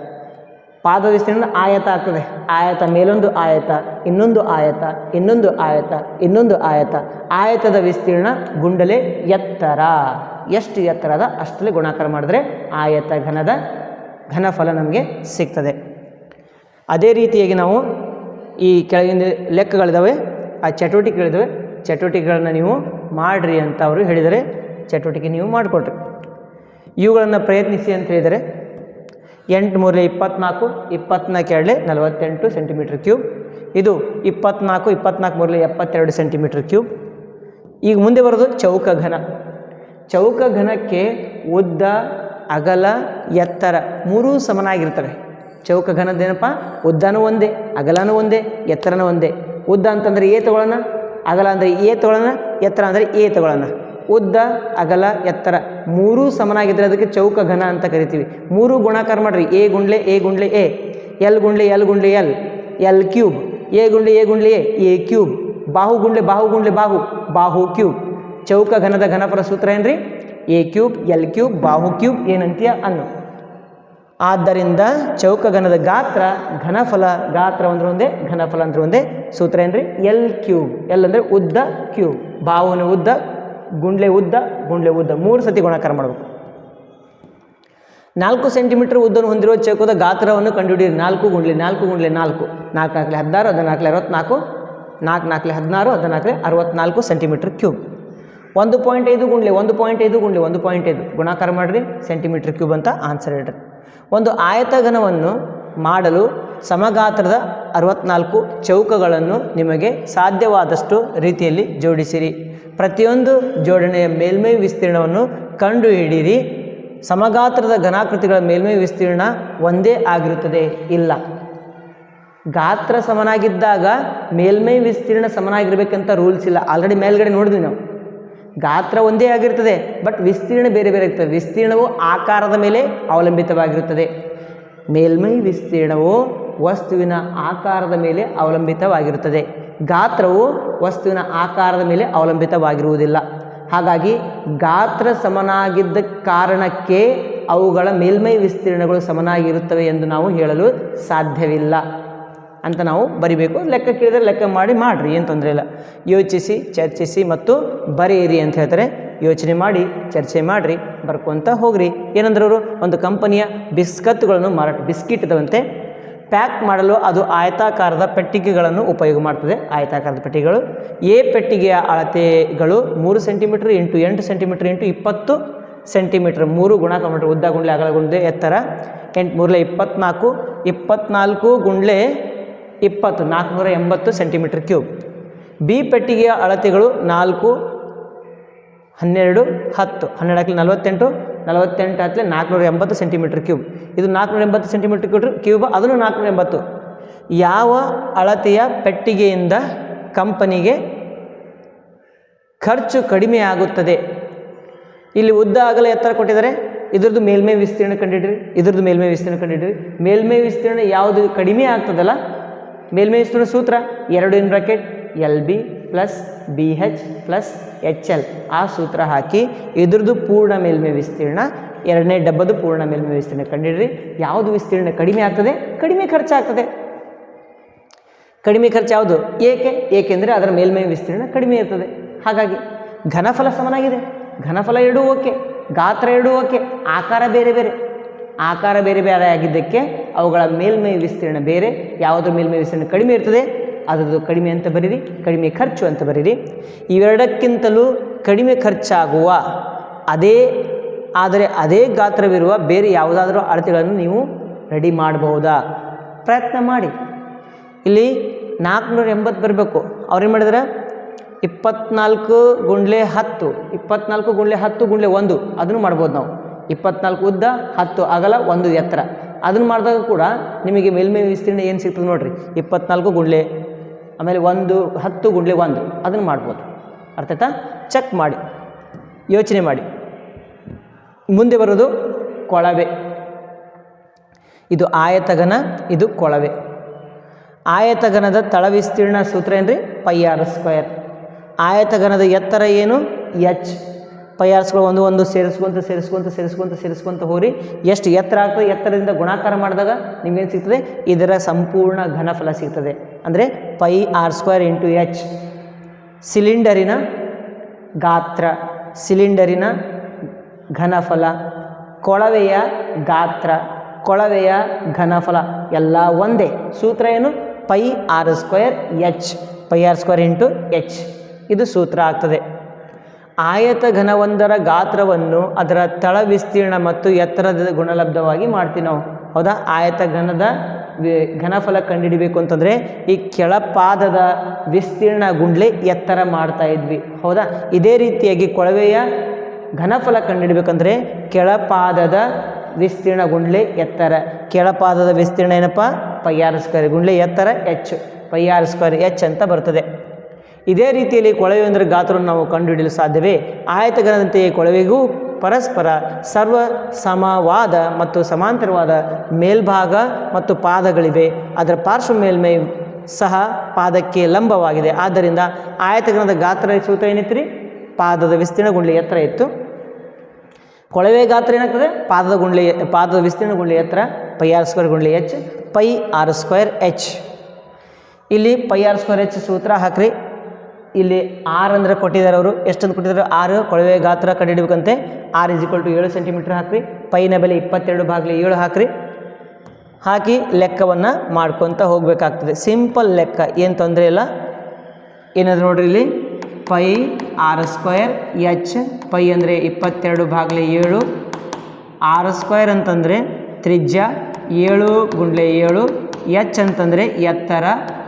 ಪಾದದ ವಿಸ್ತೀರ್ಣ ಆಯತ ಆಗ್ತದೆ. ಆಯತ ಮೇಲೊಂದು ಆಯತ, ಇನ್ನೊಂದು ಆಯತ, ಇನ್ನೊಂದು ಆಯತ, ಇನ್ನೊಂದು ಆಯತ. ಆಯತದ ವಿಸ್ತೀರ್ಣ ಗುಂಡಲೆ ಎತ್ತರ. ಎಷ್ಟು ಎತ್ತರ ಅದ ಅಷ್ಟರಲ್ಲಿ ಗುಣಾಕಾರ ಮಾಡಿದ್ರೆ ಆಯತ ಘನದ ಘನಫಲ ನಮಗೆ ಸಿಗ್ತದೆ. ಅದೇ ರೀತಿಯಾಗಿ ನಾವು ಈ ಕೆಳಗಿನ ಲೆಕ್ಕಗಳಿದ್ದಾವೆ, ಆ ಚಟುವಟಿಕೆಗಳಿದ್ದಾವೆ. ಚಟುವಟಿಕೆಗಳನ್ನ ನೀವು ಮಾಡಿರಿ ಅಂತ ಅವರು ಹೇಳಿದರೆ ಚಟುವಟಿಕೆ ನೀವು ಮಾಡಿಕೊಡ್ರಿ. ಇವುಗಳನ್ನು ಪ್ರಯತ್ನಿಸಿ ಅಂತ ಹೇಳಿದರೆ 8 3 24 24 2 48 ಸೆಂಟಿಮೀಟ್ರ್ ಕ್ಯೂಬ್. ಇದು 24 24 3 72 ಸೆಂಟಿಮೀಟ್ರ್ ಕ್ಯೂಬ್. ಈಗ ಮುಂದೆ ಬರೋದು ಚೌಕ ಘನ. ಚೌಕ ಘನಕ್ಕೆ ಉದ್ದ, ಅಗಲ, ಎತ್ತರ ಮೂರೂ ಸಮನಾಗಿರ್ತವೆ. ಚೌಕ ಘನದ್ದೇನಪ್ಪ? ಉದ್ದನೂ ಒಂದೇ, ಅಗಲನೂ ಒಂದೇ, ಎತ್ತರನೂ ಒಂದೇ. ಉದ್ದ ಅಂತಂದರೆ ಎ ತಗೊಳ್ಳೋಣ, ಅಗಲ ಅಂದರೆ ಎ ತಗೊಳ್ಳೋಣ, ಎತ್ತರ ಅಂದರೆ ಎ ತಗೊಳ್ಳೋಣ. ಉದ್ದ ಅಗಲ ಎತ್ತರ ಮೂರೂ ಸಮನಾಗಿದ್ದರೆ ಅದಕ್ಕೆ ಚೌಕ ಘನ ಅಂತ ಕರಿತೀವಿ. ಮೂರು ಗುಣಾಕಾರ ಮಾಡಿರಿ, ಎ ಗುಂಡ್ಲೆ ಎ ಗುಂಡ್ಲೆ ಎ, ಎಲ್ ಗುಂಡ್ಲೆ ಎಲ್ ಗುಂಡ್ಲೆ ಎಲ್, ಎಲ್ ಕ್ಯೂಬ್, ಎ ಗುಂಡ್ಲೆ ಎ ಗುಂಡ್ಲೆ ಎ ಕ್ಯೂಬ್, ಬಾಹು ಗುಂಡ್ಲೆ ಬಾಹು ಗುಂಡ್ಲೆ ಬಾಹು, ಬಾಹು ಕ್ಯೂಬ್. ಚೌಕ ಘನದ ಘನಫಲ ಸೂತ್ರ ಏನ್ರಿ? ಎ ಕ್ಯೂಬ್ ಎಲ್ ಕ್ಯೂಬ್ ಬಾಹು ಕ್ಯೂಬ್ ಏನಂತೀಯ ಅನ್ನು. ಆದ್ದರಿಂದ ಚೌಕ ಘನದ ಗಾತ್ರ ಘನಫಲ, ಗಾತ್ರ ಅಂದ್ರೆ ಒಂದೇ, ಘನಫಲ ಅಂದ್ರೆ ಒಂದೇ. ಸೂತ್ರ ಏನ್ರಿ? L cube. ಎಲ್ ಅಂದರೆ ಉದ್ದ, ಕ್ಯೂಬ್ ಬಾಹುವಿನ ಉದ್ದ, ಗುಂಡ್ಲೆ ಉದ್ದ, ಗುಂಡ್ಲೆ ಉದ್ದ 3 ಸತಿ ಗುಣಾಕಾರ ಮಾಡಬೇಕು. 4 ಸೆಂಟಿಮೀಟರ್ ಉದ್ದವನ್ನು ಹೊಂದಿರುವ ಚೌಕದ ಗಾತ್ರವನ್ನು ಕಂಡುಹಿಡಿಯಿರಿ. 4 ಗುಂಡ್ಲೆ 4 ಗುಂಡ್ಲೆ 4, 4 4 16, 14 64, 4 4 16, 14 64 ಸೆಂಟಿಮೀಟರ್ ಕ್ಯೂಬ್. 1.5 ಗುಂಡ್ಲೆ 1.5 ಗುಂಡ್ಲೆ 1.5 ಗುಣಾಕಾರ ಮಾಡಿರಿ, ಸೆಂಟಿಮೀಟರ್ ಕ್ಯೂಬ್ ಅಂತ ಆನ್ಸರ್ ಹೇಳ್ರಿ. ಒಂದು ಆಯತಘನವನ್ನು ಮಾಡಲು ಸಮಗಾತ್ರದ 64 ಚೌಕಗಳನ್ನು ನಿಮಗೆ ಸಾಧ್ಯವಾದಷ್ಟು ರೀತಿಯಲ್ಲಿ ಜೋಡಿಸಿರಿ. ಪ್ರತಿಯೊಂದು ಜೋಡಣೆಯ ಮೇಲ್ಮೈ ವಿಸ್ತೀರ್ಣವನ್ನು ಕಂಡುಹಿಡಿಯಿರಿ. ಸಮಗಾತ್ರದ ಘನಾಕೃತಿಗಳ ಮೇಲ್ಮೈ ವಿಸ್ತೀರ್ಣ ಒಂದೇ ಆಗಿರುತ್ತದೆ. ಇಲ್ಲ, ಗಾತ್ರ ಸಮನಾಗಿದ್ದಾಗ ಮೇಲ್ಮೈ ವಿಸ್ತೀರ್ಣ ಸಮನಾಗಿರ್ಬೇಕಂತ ರೂಲ್ಸ್ ಇಲ್ಲ. ಆಲ್ರೆಡಿ ಮೇಲ್ಗಡೆ ನೋಡಿದ್ವಿ ನಾವು. ಗಾತ್ರ ಒಂದೇ ಆಗಿರ್ತದೆ, ಬಟ್ ವಿಸ್ತೀರ್ಣ ಬೇರೆ ಬೇರೆ ಇರ್ತದೆ. ವಿಸ್ತೀರ್ಣವು ಆಕಾರದ ಮೇಲೆ ಅವಲಂಬಿತವಾಗಿರುತ್ತದೆ. ಮೇಲ್ಮೈ ವಿಸ್ತೀರ್ಣವು ವಸ್ತುವಿನ ಆಕಾರದ ಮೇಲೆ ಅವಲಂಬಿತವಾಗಿರುತ್ತದೆ. ಗಾತ್ರವು ವಸ್ತುವಿನ ಆಕಾರದ ಮೇಲೆ ಅವಲಂಬಿತವಾಗಿರುವುದಿಲ್ಲ. ಹಾಗಾಗಿ ಗಾತ್ರ ಸಮನಾಗಿದ್ದ ಕಾರಣಕ್ಕೆ ಅವುಗಳ ಮೇಲ್ಮೈ ವಿಸ್ತೀರ್ಣಗಳು ಸಮನಾಗಿರುತ್ತವೆ ಎಂದು ನಾವು ಹೇಳಲು ಸಾಧ್ಯವಿಲ್ಲ ಅಂತ ನಾವು ಬರಿಬೇಕು. ಲೆಕ್ಕ ಕೇಳಿದರೆ ಲೆಕ್ಕ ಮಾಡಿರಿ, ಏನು ತೊಂದರೆ ಇಲ್ಲ. ಯೋಚಿಸಿ, ಚರ್ಚಿಸಿ ಮತ್ತು ಬರೆಯಿರಿ ಅಂತ ಹೇಳ್ತಾರೆ. ಯೋಚನೆ ಮಾಡಿ, ಚರ್ಚೆ ಮಾಡಿರಿ, ಬರ್ಕೊಂತ ಹೋಗ್ರಿ. ಏನಂದ್ರೆ ಅವರು ಒಂದು ಕಂಪನಿಯ ಬಿಸ್ಕತ್ಗಳನ್ನು ಬಿಸ್ಕಿಟ್ ಇದಾವಂತೆ, ಪ್ಯಾಕ್ ಮಾಡಲು ಅದು ಆಯತಾಕಾರದ ಪೆಟ್ಟಿಗೆಗಳನ್ನು ಉಪಯೋಗ ಮಾಡ್ತದೆ. ಆಯತಾಕಾರದ ಪೆಟ್ಟಿಗೆಗಳು. ಎ ಪೆಟ್ಟಿಗೆಯ ಅಳತೆಗಳು 3 centimetre into 8 centimetre into 20 centimetre. 3 ಗುಣಾಕಾರ ಮಾಡಿರಿ. ಉದ್ದ ಗುಂಡ್ಲೆ ಅಗಲ ಗುಂಡ್ಲೆ ಎತ್ತರ 8 3 24, 24 ಗುಂಡ್ಲೆ 20 480 ಸೆಂಟಿಮೀಟರ್ ಕ್ಯೂಬ್. ಬಿ ಪೆಟ್ಟಿಗೆಯ ಅಳತೆಗಳು 4 12 10 12 ಹಾಕಲಿ 48, 48 ಹಾಕಲಿ 480 ಸೆಂಟಿಮೀಟರ್ ಕ್ಯೂಬ್. ಇದು 480 ಸೆಂಟಿಮೀಟರ್ ಕ್ಯೂಬ್, ಅದನ್ನು 480. ಯಾವ ಅಳತೆಯ ಪೆಟ್ಟಿಗೆಯಿಂದ ಕಂಪನಿಗೆ ಖರ್ಚು ಕಡಿಮೆ ಆಗುತ್ತದೆ? ಇಲ್ಲಿ ಉದ್ದ ಅಗಲ ಎತ್ತರ ಕೊಟ್ಟಿದ್ದಾರೆ. ಇದ್ರದ್ದು ಮೇಲ್ಮೈ ವಿಸ್ತೀರ್ಣ ಕಂಡಿಡ್ರಿ, ಇದ್ರದ್ದು ಮೇಲ್ಮೈ ವಿಸ್ತೀರ್ಣ ಕಂಡಿಡ್ರಿ. ಮೇಲ್ಮೈ ವಿಸ್ತೀರ್ಣ ಯಾವುದು ಕಡಿಮೆ ಆಗ್ತದಲ್ಲ, ಮೇಲ್ಮೈ ವಿಸ್ತೀರ್ಣ ಸೂತ್ರ 2 LB plus BH plus HL. ಆ ಸೂತ್ರ ಹಾಕಿ ಇದ್ರದ್ದು ಪೂರ್ಣ ಮೇಲ್ಮೈ ವಿಸ್ತೀರ್ಣ, ಎರಡನೇ ಡಬ್ಬದ ಪೂರ್ಣ ಮೇಲ್ಮೈ ವಿಸ್ತೀರ್ಣ ಕಂಡಿಡ್ರಿ. ಯಾವುದು ವಿಸ್ತೀರ್ಣ ಕಡಿಮೆ ಆಗ್ತದೆ? ಕಡಿಮೆ ಖರ್ಚಾಗ್ತದೆ. ಕಡಿಮೆ ಖರ್ಚು ಯಾವುದು? ಏಕೆಂದರೆ ಅದರ ಮೇಲ್ಮೈ ವಿಸ್ತೀರ್ಣ ಕಡಿಮೆ ಇರ್ತದೆ. ಹಾಗಾಗಿ ಘನಫಲ ಸಮನಾಗಿದೆ. ಘನಫಲ ಎರಡೂ ಓಕೆ, ಗಾತ್ರ ಎರಡೂ ಓಕೆ, ಆಕಾರ ಬೇರೆ ಬೇರೆ. ಆಕಾರ ಬೇರೆ ಬೇರೆ ಆಗಿದ್ದಕ್ಕೆ ಅವುಗಳ ಮೇಲ್ಮೈ ವಿಸ್ತೀರ್ಣ ಬೇರೆ. ಯಾವುದ್ರ ಮೇಲ್ಮೈ ವಿಸ್ತೀರ್ಣ ಕಡಿಮೆ ಇರ್ತದೆ ಅದರದ್ದು ಕಡಿಮೆ ಅಂತ ಬರೀರಿ, ಕಡಿಮೆ ಖರ್ಚು ಅಂತ ಬರೀರಿ. ಇವೆರಡಕ್ಕಿಂತಲೂ ಕಡಿಮೆ ಖರ್ಚಾಗುವ ಅದೇ ಗಾತ್ರವಿರುವ ಬೇರೆ ಯಾವುದಾದ್ರೂ ಅಳತೆಗಳನ್ನು ನೀವು ರೆಡಿ ಮಾಡಬಹುದಾ? ಪ್ರಯತ್ನ ಮಾಡಿ. ಇಲ್ಲಿ 480 ಬರಬೇಕು. ಅವ್ರೇನು ಮಾಡಿದ್ರೆ 24 ಗುಂಡ್ಲೆ 10, 24 ಗುಂಡ್ಲೆ 10 ಗುಂಡ್ಲೆ 1 ಅದನ್ನು ಮಾಡ್ಬೋದು ನಾವು. 24 ಉದ್ದ, 10 ಅಗಲ, 1 ಎತ್ತರ. ಅದನ್ನು ಮಾಡಿದಾಗ ಕೂಡ ನಿಮಗೆ ಮೇಲ್ಮೈ ವಿಸ್ತೀರ್ಣ ಏನು ಸಿಗ್ತದೆ ನೋಡಿರಿ. 24 ಗುಂಡ್ಲೆ ಆಮೇಲೆ 10 ಗುಂಡ್ಲೆ 1 ಅದನ್ನು ಮಾಡ್ಬೋದು. ಅರ್ಥ ಆಯ್ತಾ? ಚೆಕ್ ಮಾಡಿ, ಯೋಚನೆ ಮಾಡಿ. ಮುಂದೆ ಬರೋದು ಕೊಳವೆ. ಇದು ಆಯತಘನ, ಇದು ಕೊಳವೆ. ಆಯತಘನದ ತಳ ವಿಸ್ತೀರ್ಣ ಸೂತ್ರ ಏನ್ರಿ? πr². ಆಯತಘನದ ಎತ್ತರ ಏನು? h. πr² ಒಂದು ಸೇರಿಸ್ಕೊಂತ ಹೋರಿ ಎಷ್ಟು ಎತ್ತರ ಆಗ್ತದೆ, ಎತ್ತರದಿಂದ ಗುಣಾಕಾರ ಮಾಡಿದಾಗ ನಿಮಗೇನು ಸಿಗ್ತದೆ? ಇದರ ಸಂಪೂರ್ಣ ಘನಫಲ ಸಿಗ್ತದೆ. ಅಂದರೆ πr² ಇಂಟು h. ಸಿಲಿಂಡರಿನ ಗಾತ್ರ, ಸಿಲಿಂಡರಿನ ಘನಫಲ, ಕೊಳವೆಯ ಗಾತ್ರ, ಕೊಳವೆಯ ಘನಫಲ ಎಲ್ಲ ಒಂದೇ. ಸೂತ್ರ ಏನು? πr²h. πr² ಇಂಟು h ಇದು ಸೂತ್ರ ಆಗ್ತದೆ. ಆಯತಘನವೊಂದರ ಗಾತ್ರವನ್ನು ಅದರ ತಳ ವಿಸ್ತೀರ್ಣ ಮತ್ತು ಎತ್ತರದ ಗುಣಲಬ್ಧವಾಗಿ ಮಾಡ್ತೀವಿ ನಾವು. ಹೌದಾ? ಆಯತಘನದ ಘನಫಲ ಕಂಡುಹಿಡಿಬೇಕು ಅಂತಂದರೆ ಈ ಕೆಳಪಾದದ ವಿಸ್ತೀರ್ಣ ಗುಂಡ್ಲೆ ಎತ್ತರ ಮಾಡ್ತಾ ಇದ್ವಿ. ಹೌದಾ? ಇದೇ ರೀತಿಯಾಗಿ ಕೊಳವೆಯ ಘನಫಲ ಕಂಡುಹಿಡಬೇಕಂದ್ರೆ ಕೆಳಪಾದದ ವಿಸ್ತೀರ್ಣ ಗುಂಡ್ಲೆ ಎತ್ತರ. ಕೆಳಪಾದದ ವಿಸ್ತೀರ್ಣ ಏನಪ್ಪ? πr² ಗುಂಡ್ಲೆ ಎತ್ತರ h, πr² h ಅಂತ ಬರ್ತದೆ. ಇದೇ ರೀತಿಯಲ್ಲಿ ಕೊಳವೆಯೊಂದರ ಗಾತ್ರವನ್ನು ನಾವು ಕಂಡುಹಿಡಿಯಲು ಸಾಧ್ಯವೇ? ಆಯತಘನದಂತೆಯೇ ಕೊಳವೆಗೂ ಪರಸ್ಪರ ಸರ್ವ ಸಮವಾದ ಮತ್ತು ಸಮಾಂತರವಾದ ಮೇಲ್ಭಾಗ ಮತ್ತು ಪಾದಗಳಿವೆ. ಅದರ ಪಾರ್ಶ್ವ ಮೇಲ್ಮೈ ಸಹ ಪಾದಕ್ಕೆ ಲಂಬವಾಗಿದೆ. ಆದ್ದರಿಂದ ಆಯತಘನದ ಗಾತ್ರ ಸೂತ್ರ ಏನಿತ್ತು ರೀ? ಪಾದದ ವಿಸ್ತೀರ್ಣ ಗುಂಡ್ಲೆ ಎತ್ತರ ಇತ್ತು. ಕೊಳವೆ ಗಾತ್ರ ಏನಾಗ್ತದೆ? ಪಾದದ ವಿಸ್ತೀರ್ಣ ಗುಂಡ್ಲೆ ಎತ್ತರ ಪೈ ಆರ್ ಸ್ಕ್ವೇರ್ ಗುಂಡ್ಲೆ H, pi R square H. ಇಲ್ಲಿ ಪೈ ಆರ್ ಸ್ಕ್ವೇರ್ ಎಚ್ ಸೂತ್ರ ಹಾಕ್ರಿ. ಇಲ್ಲಿ ಆರ್ ಅಂದರೆ ಕೊಟ್ಟಿದ್ದಾರೆ ಅವರು, ಎಷ್ಟೊಂದು ಕೊಟ್ಟಿದ್ದಾರೆ? 6. ಕೊಳವೆ ಗಾತ್ರ ಕಂಡುಹಿಡಬೇಕಂತೆ. ಆರ್ = 7 ಸೆಂಟಿಮೀಟ್ರ್ ಹಾಕ್ರಿ. ಪೈನ ಬೆಲೆ 22/7 ಹಾಕ್ರಿ. ಹಾಕಿ ಲೆಕ್ಕವನ್ನು ಮಾಡ್ಕೊತ ಹೋಗಬೇಕಾಗ್ತದೆ. ಸಿಂಪಲ್ ಲೆಕ್ಕ, ಏನು ತೊಂದರೆ ಇಲ್ಲ. ಏನಾದರೂ ನೋಡ್ರಿ ಇಲ್ಲಿ pi R square H, pi ಅಂದರೆ 22/7, ಆರ್ ಸ್ಕ್ವೇರ್ ಅಂತಂದರೆ ತ್ರಿಜ್ಯ 7 × 7, ಎಚ್ ಅಂತಂದರೆ ಎತ್ತರ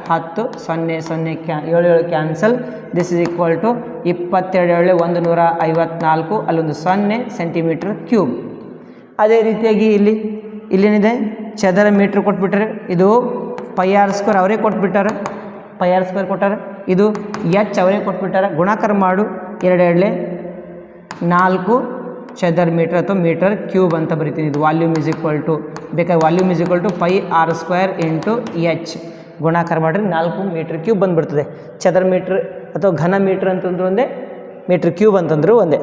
10, 0 0 7 cancel. This is equal to 22 154, ಅಲ್ಲೊಂದು 0 ಸೆಂಟಿಮೀಟ್ರ್ ಕ್ಯೂಬ್. ಅದೇ ರೀತಿಯಾಗಿ ಇಲ್ಲೇನಿದೆ? ಚದರ ಮೀಟ್ರ್ ಕೊಟ್ಬಿಟ್ರೆ, ಇದು ಪೈ ಆರ್ ಸ್ಕ್ವೇರ್ ಅವರೇ ಕೊಟ್ಬಿಟ್ಟಾರೆ, ಪೈ ಆರ್ ಸ್ಕ್ವೇರ್ ಕೊಟ್ಟಾರೆ. ಇದು ಎಚ್ ಅವರೇ ಕೊಟ್ಬಿಟ್ಟಾರೆ. ಗುಣಾಕಾರ ಮಾಡು, 2 4 ಚದರ ಮೀಟ್ರ್ ಅಥವಾ ಮೀಟರ್ ಕ್ಯೂಬ್ ಅಂತ ಬರಿತೀನಿ. ಇದು ವಾಲ್ಯೂಮ್ = ಬೇಕಾದ್ರೆ volume = pi R square into H. ಗುಣಾಕಾರ ಮಾಡಿರಿ, 4 ಮೀಟ್ರ್ ಕ್ಯೂಬ್ ಬಂದುಬಿಡ್ತದೆ. ಚದರ ಮೀಟ್ರ್ ಅಥವಾ ಘನ ಮೀಟ್ರ್ ಅಂತಂದ್ರೆ ಒಂದೇ, ಮೀಟ್ರ್ ಕ್ಯೂಬ್ ಅಂತಂದರೂ ಒಂದೇ.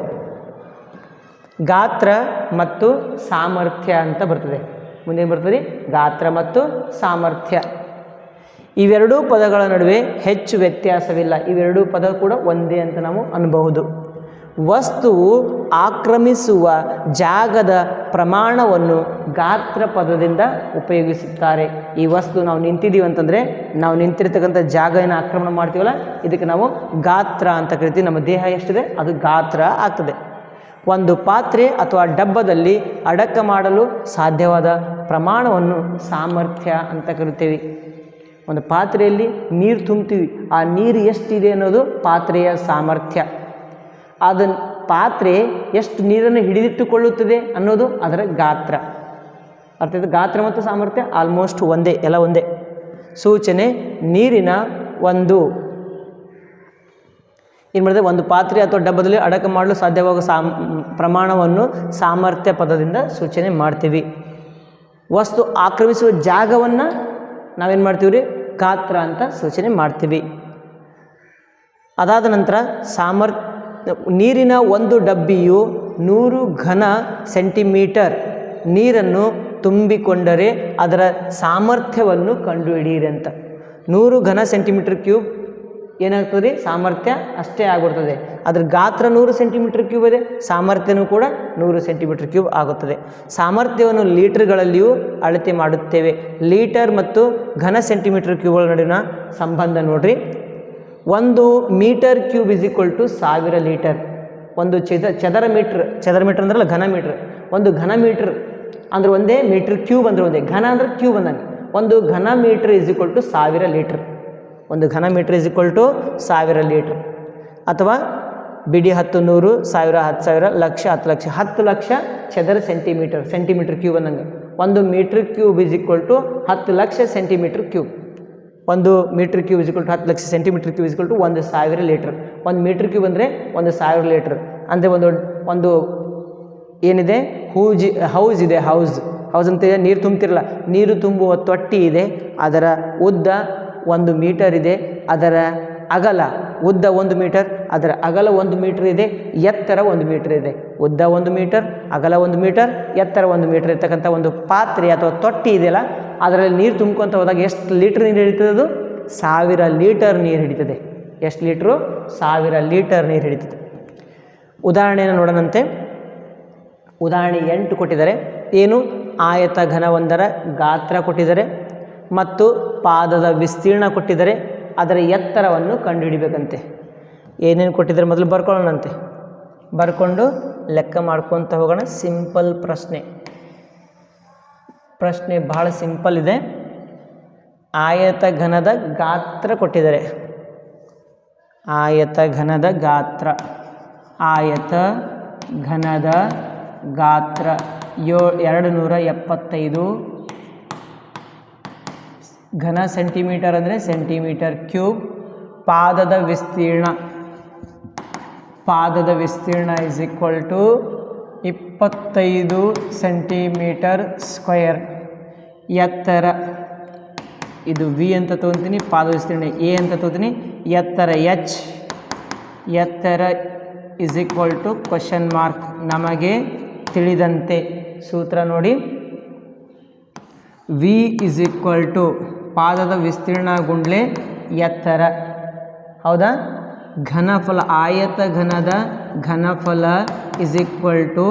ಗಾತ್ರ ಮತ್ತು ಸಾಮರ್ಥ್ಯ ಅಂತ ಬರ್ತದೆ. ಮುಂದೇನು ಬರ್ತದೆ? ಗಾತ್ರ ಮತ್ತು ಸಾಮರ್ಥ್ಯ. ಇವೆರಡೂ ಪದಗಳ ನಡುವೆ ಹೆಚ್ಚು ವ್ಯತ್ಯಾಸವಿಲ್ಲ. ಇವೆರಡೂ ಪದ ಕೂಡ ಒಂದೇ ಅಂತ ನಾವು ಅನ್ಬಹುದು. ವಸ್ತುವು ಆಕ್ರಮಿಸುವ ಜಾಗದ ಪ್ರಮಾಣವನ್ನು ಗಾತ್ರ ಪದದಿಂದ ಉಪಯೋಗಿಸುತ್ತಾರೆ. ಈ ವಸ್ತು ನಾವು ನಿಂತಿದ್ದೀವಿ ಅಂತಂದರೆ, ನಾವು ನಿಂತಿರ್ತಕ್ಕಂಥ ಜಾಗ ಏನು ಆಕ್ರಮಣ ಮಾಡ್ತೀವಲ್ಲ, ಇದಕ್ಕೆ ನಾವು ಗಾತ್ರ ಅಂತ ಕರಿತೀವಿ. ನಮ್ಮ ದೇಹ ಎಷ್ಟಿದೆ ಅದು ಗಾತ್ರ ಆಗ್ತದೆ. ಒಂದು ಪಾತ್ರೆ ಅಥವಾ ಡಬ್ಬದಲ್ಲಿ ಅಡಕ ಮಾಡಲು ಸಾಧ್ಯವಾದ ಪ್ರಮಾಣವನ್ನು ಸಾಮರ್ಥ್ಯ ಅಂತ ಕರಿತೀವಿ. ಒಂದು ಪಾತ್ರೆಯಲ್ಲಿ ನೀರು ತುಂಬ್ತೀವಿ, ಆ ನೀರು ಎಷ್ಟಿದೆ ಅನ್ನೋದು ಪಾತ್ರೆಯ ಸಾಮರ್ಥ್ಯ. ಅದನ್ನು ಪಾತ್ರೆ ಎಷ್ಟು ನೀರನ್ನು ಹಿಡಿದಿಟ್ಟುಕೊಳ್ಳುತ್ತದೆ ಅನ್ನೋದು ಅದರ ಗಾತ್ರ. ಅರ್ಥಾತ್ ಗಾತ್ರ ಮತ್ತು ಸಾಮರ್ಥ್ಯ ಆಲ್ಮೋಸ್ಟ್ ಒಂದೇ, ಎಲ್ಲ ಒಂದೇ. ಸೂಚನೆ: ನೀರಿನ ಏನು ಮಾಡಿದೆ? ಒಂದು ಪಾತ್ರೆ ಅಥವಾ ಡಬ್ಬದಲ್ಲಿ ಅಡಕ ಮಾಡಲು ಸಾಧ್ಯವಾಗುವ ಪ್ರಮಾಣವನ್ನು ಸಾಮರ್ಥ್ಯ ಪದದಿಂದ ಸೂಚನೆ ಮಾಡ್ತೀವಿ. ವಸ್ತು ಆಕ್ರಮಿಸುವ ಜಾಗವನ್ನು ನಾವೇನು ಮಾಡ್ತೀವಿ ರೀ? ಗಾತ್ರ ಅಂತ ಸೂಚನೆ ಮಾಡ್ತೀವಿ. ಅದಾದ ನಂತರ ನೀರಿನ ಒಂದು ಡಬ್ಬಿಯು 100 ಘನ ಸೆಂಟಿಮೀಟರ್ ನೀರನ್ನು ತುಂಬಿಕೊಂಡರೆ ಅದರ ಸಾಮರ್ಥ್ಯವನ್ನು ಕಂಡುಹಿಡಿಯಿರಿ ಅಂತ. 100 ಘನ ಸೆಂಟಿಮೀಟರ್ ಕ್ಯೂಬ್ ಏನಾಗ್ತದೆ? ಸಾಮರ್ಥ್ಯ ಅಷ್ಟೇ ಆಗಿಬಿಡ್ತದೆ. ಅದ್ರ ಗಾತ್ರ 100 ಸೆಂಟಿಮೀಟರ್ ಕ್ಯೂಬ್ ಇದೆ, ಸಾಮರ್ಥ್ಯನೂ ಕೂಡ 100 ಸೆಂಟಿಮೀಟರ್ ಕ್ಯೂಬ್ ಆಗುತ್ತದೆ. ಸಾಮರ್ಥ್ಯವನ್ನು ಲೀಟರ್ಗಳಲ್ಲಿಯೂ ಅಳತೆ ಮಾಡುತ್ತೇವೆ. ಲೀಟರ್ ಮತ್ತು ಘನ ಸೆಂಟಿಮೀಟರ್ ಕ್ಯೂಬ್ಗಳ ನಡುವಿನ ಸಂಬಂಧ ನೋಡ್ರಿ. 1 ಮೀಟರ್ ಕ್ಯೂಬ್ = 1000 ಲೀಟರ್. ಒಂದು ಚದರ ಮೀಟ್ರ್ ಅಂದ್ರಲ್ಲ ಘನ ಮೀಟ್ರ್. ಒಂದು ಘನ ಮೀಟ್ರ್ ಅಂದ್ರೆ ಒಂದೇ, ಮೀಟ್ರ್ ಕ್ಯೂಬ್ ಅಂದ್ರೆ ಒಂದೇ. ಘನ ಅಂದ್ರೆ ಕ್ಯೂಬ್ ಅಂದಂಗೆ. ಒಂದು ಘನ ಮೀಟ್ರ್ = 1000 ಲೀಟರ್. ಒಂದು ಘನ ಮೀಟ್ರ್ = 1000 ಲೀಟರ್. ಅಥವಾ ಬಿಡಿ 10 100, 1000 10,000, ಲಕ್ಷ 10 ಲಕ್ಷ, 10 ಲಕ್ಷ ಚದರ ಸೆಂಟಿಮೀಟರ್ ಕ್ಯೂಬ್ ಅಂದಂಗೆ. ಒಂದು metre cube = 10 lakh centimetre cube. ಒಂದು metre cube = 10 lakh centimetre cube = 1000 litre. ಒಂದು ಮೀಟ್ರ್ ಕ್ಯೂಬ್ ಅಂದರೆ 1000 ಲೀಟರ್. ಅಂದರೆ ಒಂದು ಏನಿದೆ? ಹೌಸ್ ಇದೆ. ಹೌಸ್ ಅಂತ ನೀರು ತುಂಬ್ತಿರಲ್ಲ, ನೀರು ತುಂಬುವ ತೊಟ್ಟಿ ಇದೆ. ಅದರ ಉದ್ದ 1 ಮೀಟರ್ ಇದೆ. ಅದರ ಅಗಲ ಉದ್ದ 1 ಮೀಟರ್, ಅದರ ಅಗಲ 1 ಮೀಟರ್ ಇದೆ, ಎತ್ತರ 1 ಮೀಟರ್ ಇದೆ. ಉದ್ದ 1 ಮೀಟರ್, ಅಗಲ 1 ಮೀಟರ್, ಎತ್ತರ 1 ಮೀಟರ್ ಇರ್ತಕ್ಕಂಥ ಒಂದು ಪಾತ್ರೆ ಅಥವಾ ತೊಟ್ಟಿ ಇದೆಯಲ್ಲ, ಅದರಲ್ಲಿ ನೀರು ತುಂಬ್ಕೊತ ಹೋದಾಗ ಎಷ್ಟು ಲೀಟ್ರ್ ನೀರು ಹಿಡಿತದೆ? ಅದು 1000 ಲೀಟರ್ ನೀರು ಹಿಡಿತದೆ. ಎಷ್ಟು ಲೀಟ್ರು? 1000 ಲೀಟರ್ ನೀರು ಹಿಡಿತದೆ. ಉದಾಹರಣೆಯನ್ನು ನೋಡೋಣಂತೆ. ಉದಾಹರಣೆ 8 ಕೊಟ್ಟಿದ್ದಾರೆ. ಏನು? ಆಯತ ಘನವೊಂದರ ಗಾತ್ರ ಕೊಟ್ಟಿದ್ದಾರೆ ಮತ್ತು ಪಾದದ ವಿಸ್ತೀರ್ಣ ಕೊಟ್ಟಿದ್ದಾರೆ. ಅದರ ಎತ್ತರವನ್ನು ಕಂಡುಹಿಡಿಬೇಕಂತೆ. ಏನೇನು ಕೊಟ್ಟಿದ್ದಾರೆ ಮೊದಲು ಬರ್ಕೊಳ್ಳೋಣಂತೆ. ಬರ್ಕೊಂಡು ಲೆಕ್ಕ ಮಾಡ್ಕೊತ ಹೋಗೋಣ. ಸಿಂಪಲ್ ಪ್ರಶ್ನೆ ಬಹಳ ಸಿಂಪಲ್ ಇದೆ. ಆಯತ ಘನದ ಗಾತ್ರ ಕೊಟ್ಟಿದ್ದಾರೆ. ಆಯತ ಘನದ ಗಾತ್ರ 275 ಘನ ಸೆಂಟಿಮೀಟರ್ ಅಂದರೆ ಸೆಂಟಿಮೀಟರ್ ಕ್ಯೂಬ್. ಪಾದದ ವಿಸ್ತೀರ್ಣ is equal to 25 centimetre square. ಎತ್ತರ ಇದು ವಿ ಅಂತ ತೊಗೊತೀನಿ, ಪಾದ ವಿಸ್ತೀರ್ಣ ಎ ಅಂತ ತೊಗೊತೀನಿ, ಎತ್ತರ ಎಚ್, ಎತ್ತರ is equal to question mark ನಮಗೆ ತಿಳಿದಂತೆ. ಸೂತ್ರ ನೋಡಿ, ವಿ ಇಸ್ ಈಕ್ವಲ್ ಟು ಪಾದದ ವಿಸ್ತೀರ್ಣ ಗುಂಡ್ಲೆ ಎತ್ತರ. ಹೌದಾ? ಘನಫಲ, ಆಯತ ಘನದ ಘನಫಲ ಇಸ್ ಈಕ್ವಲ್ ಟು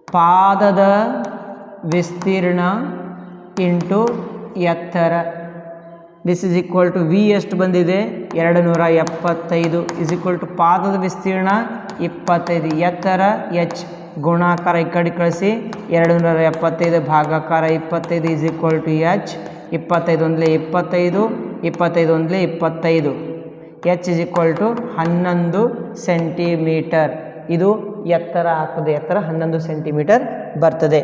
ಪಾದದ ವಿಸ್ತೀರ್ಣ ಇಂಟು ಎತ್ತರ. This is equal to V ಎಷ್ಟು ಬಂದಿದೆ? 275 ಇಸ್ ಈಕ್ವಲ್ ಟು ಪಾದದ ವಿಸ್ತೀರ್ಣ 25, ಎತ್ತರ ಎಚ್, ಗುಣಾಕಾರ ಈ ಕಡೆ ಕಳಿಸಿ 275 ಭಾಗಾಕಾರ 25 ಇಸ್ ಈಕ್ವಲ್ ಟು ಎಚ್. 25 ಒಂದಲೇ 25, 25 ಒಂದಲೇ 25, H is equal to 11 centimetre. ಇದು ಎತ್ತರ ಆಗ್ತದೆ. ಎತ್ತರ 11 ಸೆಂಟಿಮೀಟರ್ ಬರ್ತದೆ.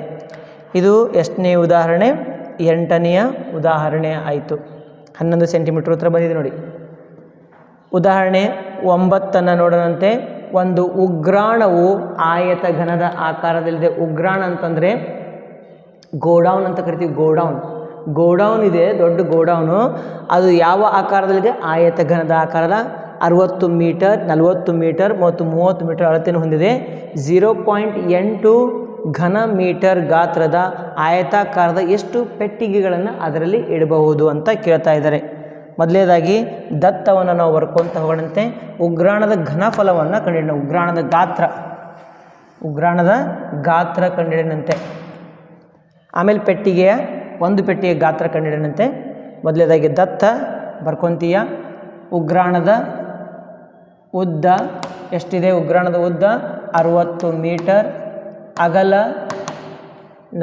ಇದು ಎಷ್ಟನೇ ಉದಾಹರಣೆ? 8ನೆಯ ಉದಾಹರಣೆ ಆಯಿತು. 11 ಸೆಂಟಿಮೀಟರ್ ಉತ್ತರ ಬಂದಿದೆ ನೋಡಿ. ಉದಾಹರಣೆ 9 ನೋಡೋಣಂತೆ. ಒಂದು ಉಗ್ರಾಣವು ಆಯತ ಘನದ ಆಕಾರದಲ್ಲಿದೆ. ಉಗ್ರಾಣ ಅಂತಂದರೆ ಗೋಡೌನ್ ಅಂತ ಕರಿತೀವಿ. ಗೋಡೌನ್ ಇದೆ, ದೊಡ್ಡ ಗೋಡೌನು. ಅದು ಯಾವ ಆಕಾರದಲ್ಲಿದೆ? ಆಯತ ಘನದ ಆಕಾರದ 60 ಮೀಟರ್, 40 ಮೀಟರ್ ಮತ್ತು 30 ಮೀಟರ್ ಅಳತೆಯನ್ನು ಹೊಂದಿದೆ. 0.8 ಘನ ಮೀಟರ್ ಗಾತ್ರದ ಆಯತಾಕಾರದ ಎಷ್ಟು ಪೆಟ್ಟಿಗೆಗಳನ್ನು ಅದರಲ್ಲಿ ಇಡಬಹುದು ಅಂತ ಕೇಳ್ತಾ ಇದ್ದಾರೆ. ಮೊದಲನೇದಾಗಿ ದತ್ತವನ್ನು ನಾವು ಬರ್ಕೊಂತ ಹೋಗೋಣಂತೆ. ಉಗ್ರಾಣದ ಘನಫಲವನ್ನು ಕಂಡುಹಿಡಿಯೋಣ. ಉಗ್ರಾಣದ ಗಾತ್ರ ಕಂಡುಹಿಡಿಯಂತೆ. ಆಮೇಲೆ ಒಂದು ಪೆಟ್ಟಿಗೆಯ ಗಾತ್ರ ಕಂಡುಹಿಡಿಯಂತೆ. ಮೊದಲನೇದಾಗಿ ದತ್ತ ಬರ್ಕೊಂತೀಯ. ಉಗ್ರಾಣದ ಉದ್ದ ಎಷ್ಟಿದೆ? ಉಗ್ರಾಣದ ಉದ್ದ 60 ಮೀಟರ್, ಅಗಲ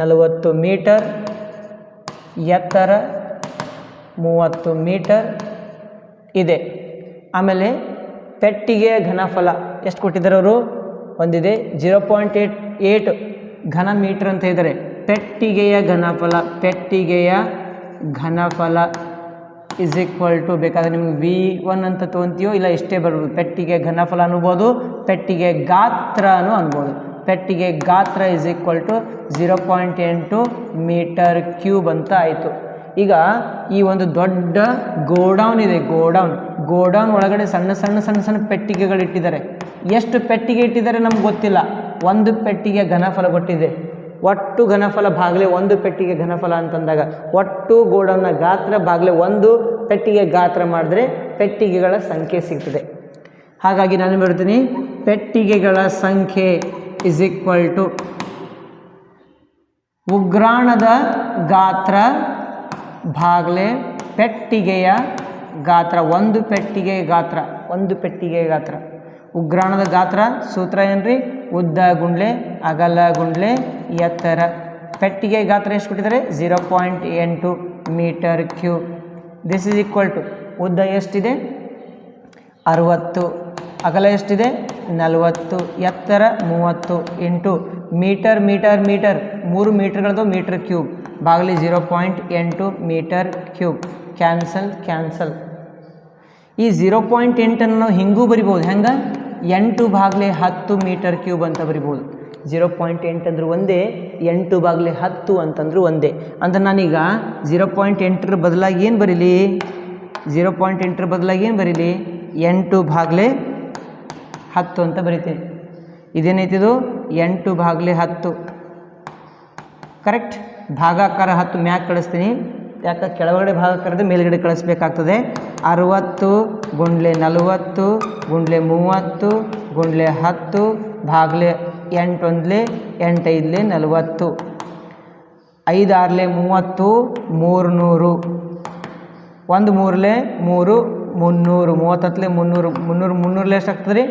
40 ಮೀಟರ್, ಎತ್ತರ 30 ಮೀಟರ್ ಇದೆ. ಆಮೇಲೆ ಪೆಟ್ಟಿಗೆಯ ಘನಫಲ ಎಷ್ಟು ಕೊಟ್ಟಿದ್ದಾರೆ ಅವರು? ಒಂದಿದೆ 0.8 ಘನ ಮೀಟರ್ ಅಂತ ಇದ್ದಾರೆ. ಪೆಟ್ಟಿಗೆಯ ಘನಫಲ ಇಸ್ ಈಕ್ವಲ್ ಟು, ಬೇಕಾದರೆ ನಿಮಗೆ V1 ಅಂತ ತೊಗೊಂತೀಯೋ, ಇಲ್ಲ ಇಷ್ಟೇ ಬರ್ಬೋದು. ಪೆಟ್ಟಿಗೆ ಘನಫಲ ಅನ್ಬೋದು, ಪೆಟ್ಟಿಗೆ ಗಾತ್ರನೂ ಅನ್ಬೋದು. ಪೆಟ್ಟಿಗೆ ಗಾತ್ರ is equal to 0.8 metre cube ಅಂತ ಆಯಿತು. ಈಗ ಈ ಒಂದು ದೊಡ್ಡ ಗೋಡೌನ್ ಇದೆ. ಗೋಡೌನ್ ಒಳಗಡೆ ಸಣ್ಣ ಪೆಟ್ಟಿಗೆಗಳು ಇಟ್ಟಿದ್ದಾರೆ. ಎಷ್ಟು ಪೆಟ್ಟಿಗೆ ಇಟ್ಟಿದ್ದಾರೆ ನಮ್ಗೆ ಗೊತ್ತಿಲ್ಲ. ಒಂದು ಪೆಟ್ಟಿಗೆ ಘನಫಲ ಕೊಟ್ಟಿದೆ. ಒಟ್ಟು ಘನಫಲ ಭಾಗಲೆ ಒಂದು ಪೆಟ್ಟಿಗೆ ಘನಫಲ ಅಂತಂದಾಗ ಒಟ್ಟು ಗೋಡೌನ್ನ ಗಾತ್ರ ಭಾಗಲೆ ಒಂದು ಪೆಟ್ಟಿಗೆ ಗಾತ್ರ ಮಾಡಿದ್ರೆ ಪೆಟ್ಟಿಗೆಗಳ ಸಂಖ್ಯೆ ಸಿಗ್ತದೆ. ಹಾಗಾಗಿ ನಾನು ಬರ್ತೀನಿ, ಪೆಟ್ಟಿಗೆಗಳ ಸಂಖ್ಯೆ ಇಸ್ ಈಕ್ವಲ್ ಟು ಉಗ್ರಾಣದ ಗಾತ್ರ ಭಾಗಲೆ ಪೆಟ್ಟಿಗೆಯ ಗಾತ್ರ. ಒಂದು ಪೆಟ್ಟಿಗೆ ಗಾತ್ರ. ಉಗ್ರಾಣದ ಗಾತ್ರ ಸೂತ್ರ ಏನ್ರಿ? ಉದ್ದ ಗುಂಡ್ಲೆ ಅಗಲ ಗುಂಡ್ಲೆ ಎತ್ತರ. ಪೆಟ್ಟಿಗೆ ಗಾತ್ರ ಎಷ್ಟು ಕೊಟ್ಟಿದ್ದಾರೆ? 0.8 metre cube. This is equal to ಉದ್ದ ಎಷ್ಟಿದೆ? 60, ಅಗಲ ಎಷ್ಟಿದೆ? 40, ಎತ್ತರ 30 ಇಂಟು ಮೀಟರ್ 3 ಮೀಟರ್ಗಳದ್ದು ಮೀಟರ್ ಕ್ಯೂಬ್ ಭಾಗಲಿ 0.8 ಮೀಟರ್ ಕ್ಯೂಬ್. ಕ್ಯಾನ್ಸಲ್. ಈ 0.8 ನಾವು ಹಿಂಗೂ ಬರಿಬೋದು. ಹೆಂಗೆ? 8/10 ಮೀಟರ್ ಕ್ಯೂಬ್ ಅಂತ ಬರಿಬೋದು. 0.8 ಅಂದ್ರೆ ಒಂದೇ, 8/10 ಅಂತಂದ್ರೆ ಒಂದೇ. ಅಂದ್ರೆ ನಾನೀಗ 0.8 ಬದಲಾಗಿ ಏನು ಬರೀಲಿ? 0.8 ಬದಲಾಗಿ ಏನು ಬರೀಲಿ? 8/10 ಅಂತ ಬರಿತೀನಿ. ಇದೇನೈತಿದು? 8/10. ಕರೆಕ್ಟ್. ಭಾಗಾಕಾರ 10 ಮ್ಯಾಕ್ ಕಳಿಸ್ತೀನಿ. ಯಾಕೆ? ಕೆಳಗಡೆ ಭಾಗಾಕಾರದ ಮೇಲ್ಗಡೆ ಕಳಿಸ್ಬೇಕಾಗ್ತದೆ. 60 ಗುಂಡ್ಲೆ 40 ಗುಂಡ್ಲೆ 30 ಗುಂಡ್ಲೆ 10 ಭಾಗಲೆ 8 ಒಂದ್ಲೆ 8 5ಲೆ 40, 5 6ಲೆ 30, 300, 1 3ಲೆ 3, 300, 30 300, 300ಲೆ ಎಷ್ಟಾಗ್ತದೆ ರೀ?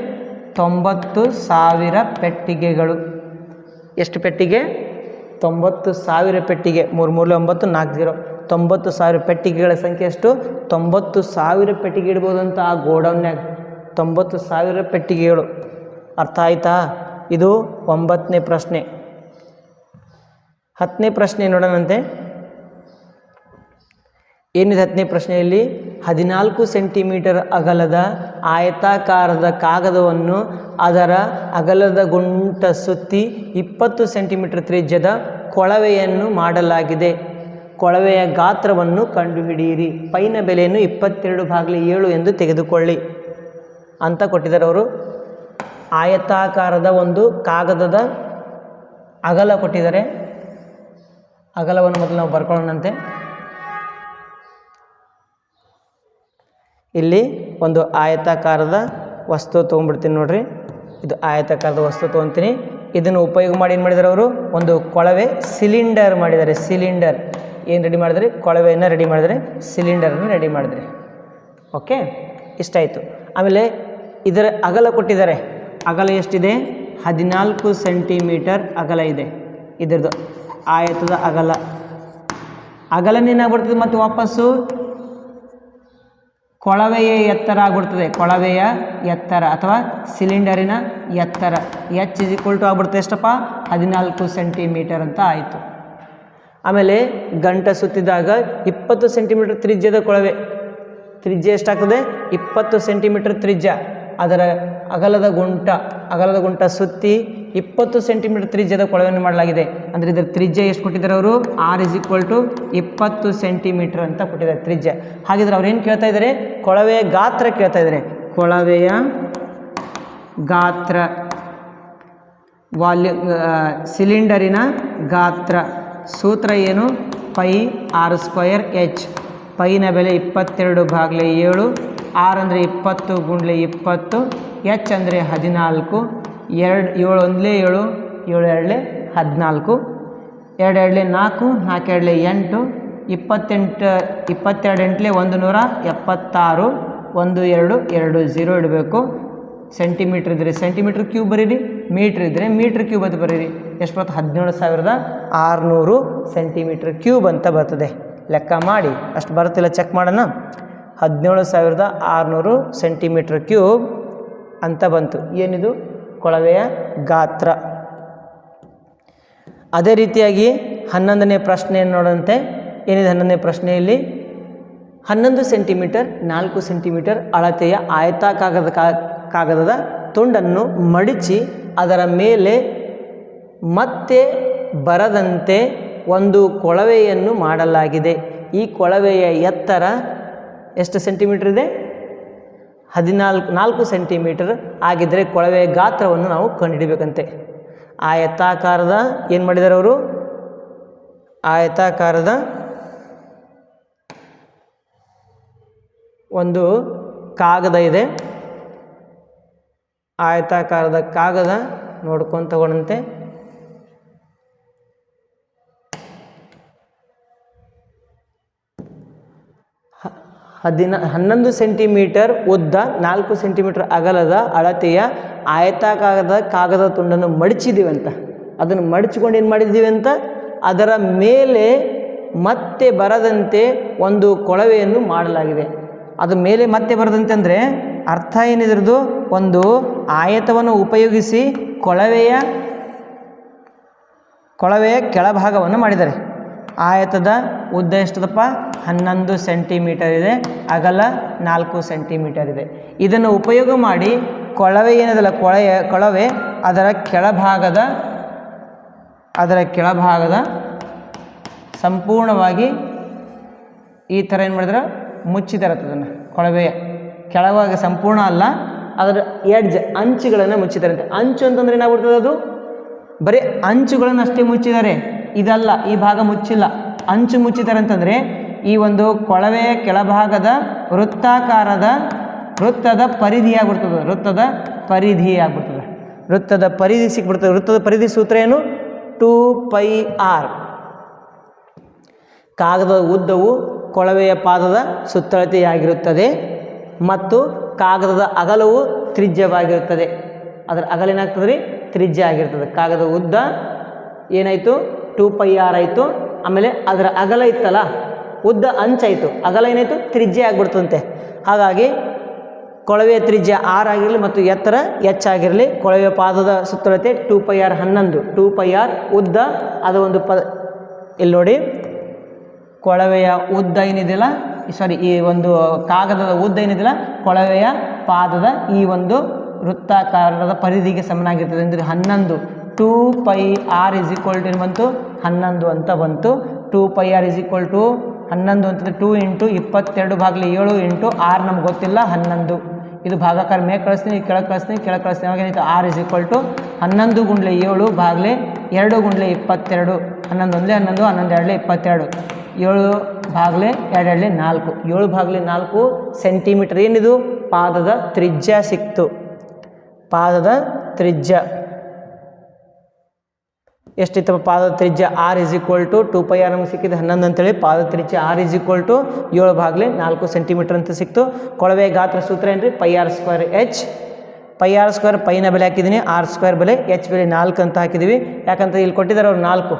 90,000 ಪೆಟ್ಟಿಗೆಗಳು. ಎಷ್ಟು ಪೆಟ್ಟಿಗೆ? 90,000 ಪೆಟ್ಟಿಗೆ. 3 3 9 40, 90,000 ಪೆಟ್ಟಿಗೆಗಳ ಸಂಖ್ಯೆ ಎಷ್ಟು? 90,000 ಪೆಟ್ಟಿಗೆ ಇಡ್ಬೋದಂತ ಆ ಗೋಡೌನ್ಯಾಗ. 90,000 ಪೆಟ್ಟಿಗೆಗಳು. ಅರ್ಥ ಆಯ್ತಾ? ಇದು 9ನೇ ಪ್ರಶ್ನೆ. 10ನೇ ಪ್ರಶ್ನೆ ನೋಡೋಣಂತೆ. ಏನಿದೆ 10ನೇ ಪ್ರಶ್ನೆಯಲ್ಲಿ? 14 ಸೆಂಟಿಮೀಟರ್ ಅಗಲದ ಆಯತಾಕಾರದ ಕಾಗದವನ್ನು ಅದರ ಅಗಲದ ಗುಂಟ ಸುತ್ತಿ 20 ಸೆಂಟಿಮೀಟರ್ ತ್ರಿಜ್ಯದ ಕೊಳವೆಯನ್ನು ಮಾಡಲಾಗಿದೆ. ಕೊಳವೆಯ ಗಾತ್ರವನ್ನು ಕಂಡುಹಿಡಿಯಿರಿ. ಪೈನ ಬೆಲೆಯನ್ನು 22/7 ಎಂದು ತೆಗೆದುಕೊಳ್ಳಿ ಅಂತ ಕೊಟ್ಟಿದ್ದಾರೆ ಅವರು. ಆಯತಾಕಾರದ ಒಂದು ಕಾಗದದ ಅಗಲ ಕೊಟ್ಟಿದ್ದಾರೆ. ಅಗಲವನ್ನು ಮೊದಲು ನಾವು ಬರ್ಕೊಳ್ಳೋಣಂತೆ. ಇಲ್ಲಿ ಒಂದು ಆಯತಾಕಾರದ ವಸ್ತು ತೊಗೊಂಡ್ಬಿಡ್ತೀನಿ ನೋಡ್ರಿ. ಇದು ಆಯತಾಕಾರದ ವಸ್ತು ತೊಗೊತೀನಿ. ಇದನ್ನು ಉಪಯೋಗ ಮಾಡಿ ಏನು ಮಾಡಿದ್ದಾರೆ ಅವರು, ಒಂದು ಕೊಳವೆ ಸಿಲಿಂಡರ್ ಮಾಡಿದ್ದಾರೆ. ಸಿಲಿಂಡರ್ ಏನು ರೆಡಿ ಮಾಡಿದರೆ, ಕೊಳವೆಯನ್ನು ರೆಡಿ ಮಾಡಿದರೆ, ಸಿಲಿಂಡರನ್ನು ರೆಡಿ ಮಾಡಿದರೆ. ಓಕೆ, ಇಷ್ಟಾಯಿತು. ಆಮೇಲೆ ಇದರ ಅಗಲ ಕೊಟ್ಟಿದ್ದಾರೆ. ಅಗಲ ಎಷ್ಟಿದೆ? 14 ಸೆಂಟಿಮೀಟರ್ ಅಗಲ ಇದೆ ಇದರದ್ದು ಆಯತದ ಅಗಲ. ಅಗಲನೇನಾಗ್ಬಿಡ್ತದೆ ಮತ್ತು ವಾಪಸ್ಸು ಕೊಳವೆಯ ಎತ್ತರ ಆಗ್ಬಿಡ್ತದೆ. ಕೊಳವೆಯ ಎತ್ತರ ಅಥವಾ ಸಿಲಿಂಡರಿನ ಎತ್ತರ H = ಆಗ್ಬಿಡ್ತದೆ ಎಷ್ಟಪ್ಪ? 14 ಸೆಂಟಿಮೀಟರ್ ಅಂತ ಆಯಿತು. ಆಮೇಲೆ ಗಂಟ ಸುತ್ತಿದಾಗ 20 ಸೆಂಟಿಮೀಟರ್ ತ್ರಿಜ್ಯದ ಕೊಳವೆ. ತ್ರಿಜ್ಯ ಎಷ್ಟಾಗ್ತದೆ? 20 ಸೆಂಟಿಮೀಟರ್ ತ್ರಿಜ್ಯ. ಅದರ ಅಗಲದ ಗುಂಟ ಸುತ್ತಿ 20 ಸೆಂಟಿಮೀಟರ್ ತ್ರಿಜ್ಯದ ಕೊಳವೆಯನ್ನು ಮಾಡಲಾಗಿದೆ. ಅಂದರೆ ಇದರ ತ್ರಿಜ್ಯ ಎಷ್ಟು ಕೊಟ್ಟಿದ್ದಾರೆ ಅವರು? R = 20 ಸೆಂಟಿಮೀಟರ್ ಅಂತ ಕೊಟ್ಟಿದ್ದಾರೆ ತ್ರಿಜ್ಯ. ಹಾಗಿದ್ರೆ ಅವ್ರು ಏನು ಕೇಳ್ತಾ ಇದ್ದಾರೆ? ಕೊಳವೆಯ ಗಾತ್ರ ಕೇಳ್ತಾ ಇದ್ದಾರೆ. ಕೊಳವೆಯ ಗಾತ್ರ, ಸಿಲಿಂಡರಿನ ಗಾತ್ರ. ಸೂತ್ರ ಏನು? πr²h. ಪೈನ ಬೆಲೆ 22/7. R ಅಂದರೆ 20 × 20, H ಅಂದರೆ 14. 7 1 7, 7 2 14, 2 2 4, 4 2 8, 28 22 176, 1 2 2 0 ಇಡಬೇಕು. ಸೆಂಟಿಮೀಟ್ರ್ ಇದ್ದರೆ ಸೆಂಟಿಮೀಟ್ರ್ ಕ್ಯೂಬ್ ಬರೀರಿ, ಮೀಟ್ರ್ ಇದ್ದರೆ ಮೀಟ್ರ್ ಕ್ಯೂಬ್ ಅಂತ ಬರೀರಿ. ಎಷ್ಟು ಬರ್ತದೆ? 17,600 ಸೆಂಟಿಮೀಟ್ರ್ ಕ್ಯೂಬ್ ಅಂತ ಬರ್ತದೆ. ಲೆಕ್ಕ ಮಾಡಿ, ಅಷ್ಟು ಬರುತ್ತಿಲ್ಲ, ಚೆಕ್ ಮಾಡೋಣ. 17,600 ಸೆಂಟಿಮೀಟ್ರ್ ಕ್ಯೂಬ್ ಅಂತ ಬಂತು. ಏನಿದು? ಕೊಳವೆಯ ಗಾತ್ರ. ಅದೇ ರೀತಿಯಾಗಿ 11ನೇ ಪ್ರಶ್ನೆಯನ್ನು ನೋಡಂತೆ. ಏನಿದೆ 11ನೇ ಪ್ರಶ್ನೆಯಲ್ಲಿ? 11 ಸೆಂಟಿಮೀಟರ್ 4 ಸೆಂಟಿಮೀಟರ್ ಅಳತೆಯ ಕಾಗದದ ತುಂಡನ್ನು ಮಡಿಚಿ ಅದರ ಮೇಲೆ ಮತ್ತೆ ಬರದಂತೆ ಒಂದು ಕೊಳವೆಯನ್ನು ಮಾಡಲಾಗಿದೆ. ಈ ಕೊಳವೆಯ ಎತ್ತರ ಎಷ್ಟು ಸೆಂಟಿಮೀಟರ್ ಇದೆ? 4 ಸೆಂಟಿಮೀಟರ್ ಆಗಿದ್ದರೆ ಕೊಳವೆಯ ಗಾತ್ರವನ್ನು ನಾವು ಕಂಡುಹಿಡಿಬೇಕಂತೆ. ಆಯತಾಕಾರದ ಏನು ಮಾಡಿದ್ದಾರೆ ಅವರು? ಆಯತಾಕಾರದ ಒಂದು ಕಾಗದ ಇದೆ. ಆಯತಾಕಾರದ ಕಾಗದ ನೋಡ್ಕೊಂಡು ತಗೊಂಡಂತೆ. ಹನ್ನೊಂದು ಸೆಂಟಿಮೀಟರ್ ಉದ್ದ, 4 ಸೆಂಟಿಮೀಟರ್ ಅಗಲದ ಅಳತೆಯ ಆಯತಾಕಾರದ ಕಾಗದ ತುಂಡನ್ನು ಮಡಚಿದ್ದೀವಿ ಅಂತ. ಅದನ್ನು ಮಡಚಿಕೊಂಡು ಏನು ಮಾಡಿದ್ದೀವಿ ಅಂತ, ಅದರ ಮೇಲೆ ಮತ್ತೆ ಬರದಂತೆ ಒಂದು ಕೊಳವೆಯನ್ನು ಮಾಡಲಾಗಿದೆ. ಅದು ಮೇಲೆ ಮತ್ತೆ ಬರದಂತೆ ಅಂದರೆ ಅರ್ಥ ಏನಿದ್ರದ್ದು? ಒಂದು ಆಯತವನ್ನು ಉಪಯೋಗಿಸಿ ಕೊಳವೆಯ ಕೆಳಭಾಗವನ್ನು ಮಾಡಿದ್ದಾರೆ. ಆಯತದ ಉದ್ದ ಎಷ್ಟದಪ್ಪ? 11 ಸೆಂಟಿಮೀಟರ್ ಇದೆ. ಅಗಲ 4 ಸೆಂಟಿಮೀಟರ್ ಇದೆ. ಇದನ್ನು ಉಪಯೋಗ ಮಾಡಿ ಕೊಳವೆ ಏನದಲ್ಲ, ಕೊಳವೆ ಅದರ ಕೆಳಭಾಗದ ಸಂಪೂರ್ಣವಾಗಿ ಈ ಥರ ಏನು ಮಾಡಿದ್ರೆ ಮುಚ್ಚಿದ್ದಾರೆ. ಅದನ್ನು ಕೊಳವೆಯ ಕೆಳಭಾಗ ಸಂಪೂರ್ಣ ಅಲ್ಲ, ಅದರ ಎಡ್ಜ್ ಅಂಚುಗಳನ್ನು ಮುಚ್ಚಿದಾರಂತೆ. ಅಂಚು ಅಂತಂದರೆ ಏನಾಗ್ಬಿಡ್ತದೆ? ಅದು ಬರೀ ಅಂಚುಗಳನ್ನು ಅಷ್ಟೇ ಮುಚ್ಚಿದ್ದಾರೆ, ಇದಲ್ಲ, ಈ ಭಾಗ ಮುಚ್ಚಿಲ್ಲ. ಅಂಚು ಮುಚ್ಚಿದ್ದಾರೆ ಅಂತಂದರೆ ಈ ಒಂದು ಕೊಳವೆಯ ಕೆಳಭಾಗದ ವೃತ್ತದ ಪರಿಧಿ ಆಗ್ಬಿಡ್ತದೆ. ವೃತ್ತದ ಪರಿಧಿ ಸಿಕ್ಬಿಡ್ತದೆ. ವೃತ್ತದ ಪರಿಧಿ ಸೂತ್ರ ಏನು? 2πr. ಕಾಗದದ ಉದ್ದವು ಕೊಳವೆಯ ಪಾದದ ಸುತ್ತಳತೆಯಾಗಿರುತ್ತದೆ ಮತ್ತು ಕಾಗದದ ಅಗಲವು ತ್ರಿಜ್ಯವಾಗಿರುತ್ತದೆ. ಅದರ ಅಗಲ ಏನಾಗ್ತದೆ ರೀ? ತ್ರಿಜ್ಯ ಆಗಿರ್ತದೆ. ಕಾಗದದ ಉದ್ದ ಏನಾಯಿತು? 2πr ಆಯಿತು. ಆಮೇಲೆ ಅದರ ಅಗಲ ಇತ್ತಲ್ಲ, ಉದ್ದ ಅಂಚಾಯಿತು, ಅಗಲ ಏನಾಯಿತು? ತ್ರಿಜ್ಯ ಆಗಿಬಿಡ್ತಂತೆ. ಹಾಗಾಗಿ ಕೊಳವೆಯ ತ್ರಿಜ್ಯ r ಆಗಿರಲಿ ಮತ್ತು ಎತ್ತರ h ಆಗಿರಲಿ. ಕೊಳವೆಯ ಪಾದದ ಸುತ್ತಳತೆ 2πr 11. 2πr ಉದ್ದ, ಅದು ಒಂದು ಇಲ್ಲಿ ನೋಡಿ, ಕೊಳವೆಯ ಉದ್ದ ಏನಿದೆಯಲ್ಲ ಈ ಒಂದು ಕಾಗದದ ಉದ್ದ ಏನಿದೆಯಲ್ಲ ಕೊಳವೆಯ ಪಾದದ ಈ ಒಂದು ವೃತ್ತಾಕಾರದ ಪರಿಧಿಗೆ ಸಮನಾಗಿರ್ತದೆ ಅಂದರೆ 11 2πr ಏನು ಬಂತು 11 ಅಂತ ಬಂತು. 2πr 11 ಅಂತಂದರೆ 2 × 22/7 × r ನಮ್ಗೆ ಗೊತ್ತಿಲ್ಲ 11. ಇದು ಭಾಗಾಕಾರ ಮೇಲೆ ಕಳಿಸ್ತೀನಿ ಕೆಳಗೆ ಕಳಿಸ್ತೀನಿ ಅವಾಗ ಏನಿತ್ತು r 11 × 7 / 2 × 22 11 1 11 11 2 22 7/2 4 7/4 ಸೆಂಟಿಮೀಟರ್ ಏನಿದು ಪಾದದ ತ್ರಿಜ್ಯ ಸಿಕ್ತು. ಪಾದದ ತ್ರಿಜ್ಯ ಎಷ್ಟಿತ್ತಪ್ಪ? ಪಾದದ ತ್ರಿಜ್ಯ r 2πr ನಮಗೆ ಸಿಕ್ಕಿದೆ 11 ಅಂತೇಳಿ. ಪಾದದ ತ್ರಿಜ್ಯ r 7/4 ಸೆಂಟಿಮೀಟರ್ ಅಂತ ಸಿಕ್ತು. ಕೊಳವೆ ಗಾತ್ರ ಸೂತ್ರ ಏನ್ರಿ? πr² h. πr² ಪೈನ ಬೆಲೆ ಹಾಕಿದ್ದೀನಿ, r² ಬೆಲೆ h ಬೆಲೆ 4 ಅಂತ ಹಾಕಿದ್ದೀವಿ. ಯಾಕಂತ ಇಲ್ಲಿ ಕೊಟ್ಟಿದ್ದಾರೆ ಅವ್ರು 4,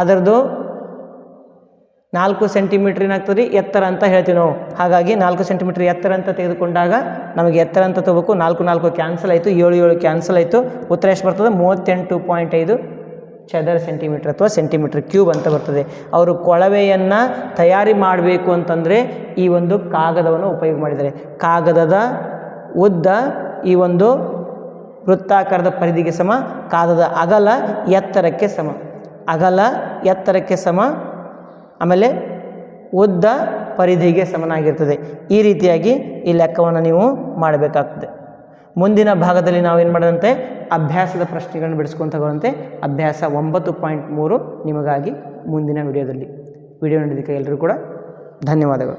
ಅದರದ್ದು 4 ಸೆಂಟಿಮೀಟ್ರ್ ಏನಾಗ್ತದೆ ಎತ್ತರ ಅಂತ ಹೇಳ್ತೀವಿ ನಾವು. ಹಾಗಾಗಿ 4 ಸೆಂಟಿಮೀಟ್ರ್ ಎತ್ತರ ಅಂತ ತೆಗೆದುಕೊಂಡಾಗ ನಮಗೆ ಎತ್ತರ ಅಂತ ತಗೋಬೇಕು. 4 4 ಕ್ಯಾನ್ಸಲ್ ಆಯಿತು, 7 7 ಕ್ಯಾನ್ಸಲ್ ಆಯಿತು. ಉತ್ತರ ಎಷ್ಟು ಬರ್ತದೆ? 38.5 ಚದರ ಸೆಂಟಿಮೀಟ್ರ್ ಅಥವಾ ಸೆಂಟಿಮೀಟ್ರ್ ಕ್ಯೂಬ್ ಅಂತ ಬರ್ತದೆ. ಅವರು ಕೊಳವೆಯನ್ನು ತಯಾರಿ ಮಾಡಬೇಕು ಅಂತಂದರೆ ಈ ಒಂದು ಕಾಗದವನ್ನು ಉಪಯೋಗ ಮಾಡಿದ್ದಾರೆ. ಕಾಗದದ ಉದ್ದ ಈ ಒಂದು ವೃತ್ತಾಕಾರದ ಪರಿಧಿಗೆ ಸಮ, ಕಾಗದದ ಅಗಲ ಎತ್ತರಕ್ಕೆ ಸಮ, ಅಗಲ ಎತ್ತರಕ್ಕೆ ಸಮ, ಆಮೇಲೆ ಉದ್ದ ಪರಿಧಿಗೆ ಸಮನಾಗಿರ್ತದೆ. ಈ ರೀತಿಯಾಗಿ ಈ ಲೆಕ್ಕವನ್ನು ನೀವು ಮಾಡಬೇಕಾಗ್ತದೆ. ಮುಂದಿನ ಭಾಗದಲ್ಲಿ ನಾವೇನು ಮಾಡೋದಂತೆ ಅಭ್ಯಾಸದ ಪ್ರಶ್ನೆಗಳನ್ನು ಬಿಡಿಸ್ಕೊಂಡು ತಗೊಳ್ಳಂತೆ ಅಭ್ಯಾಸ 9.3 ನಿಮಗಾಗಿ ಮುಂದಿನ ವಿಡಿಯೋದಲ್ಲಿ. ವಿಡಿಯೋ ನೋಡಿದ್ದಕ್ಕೆ ಎಲ್ಲರೂ ಕೂಡ ಧನ್ಯವಾದಗಳು.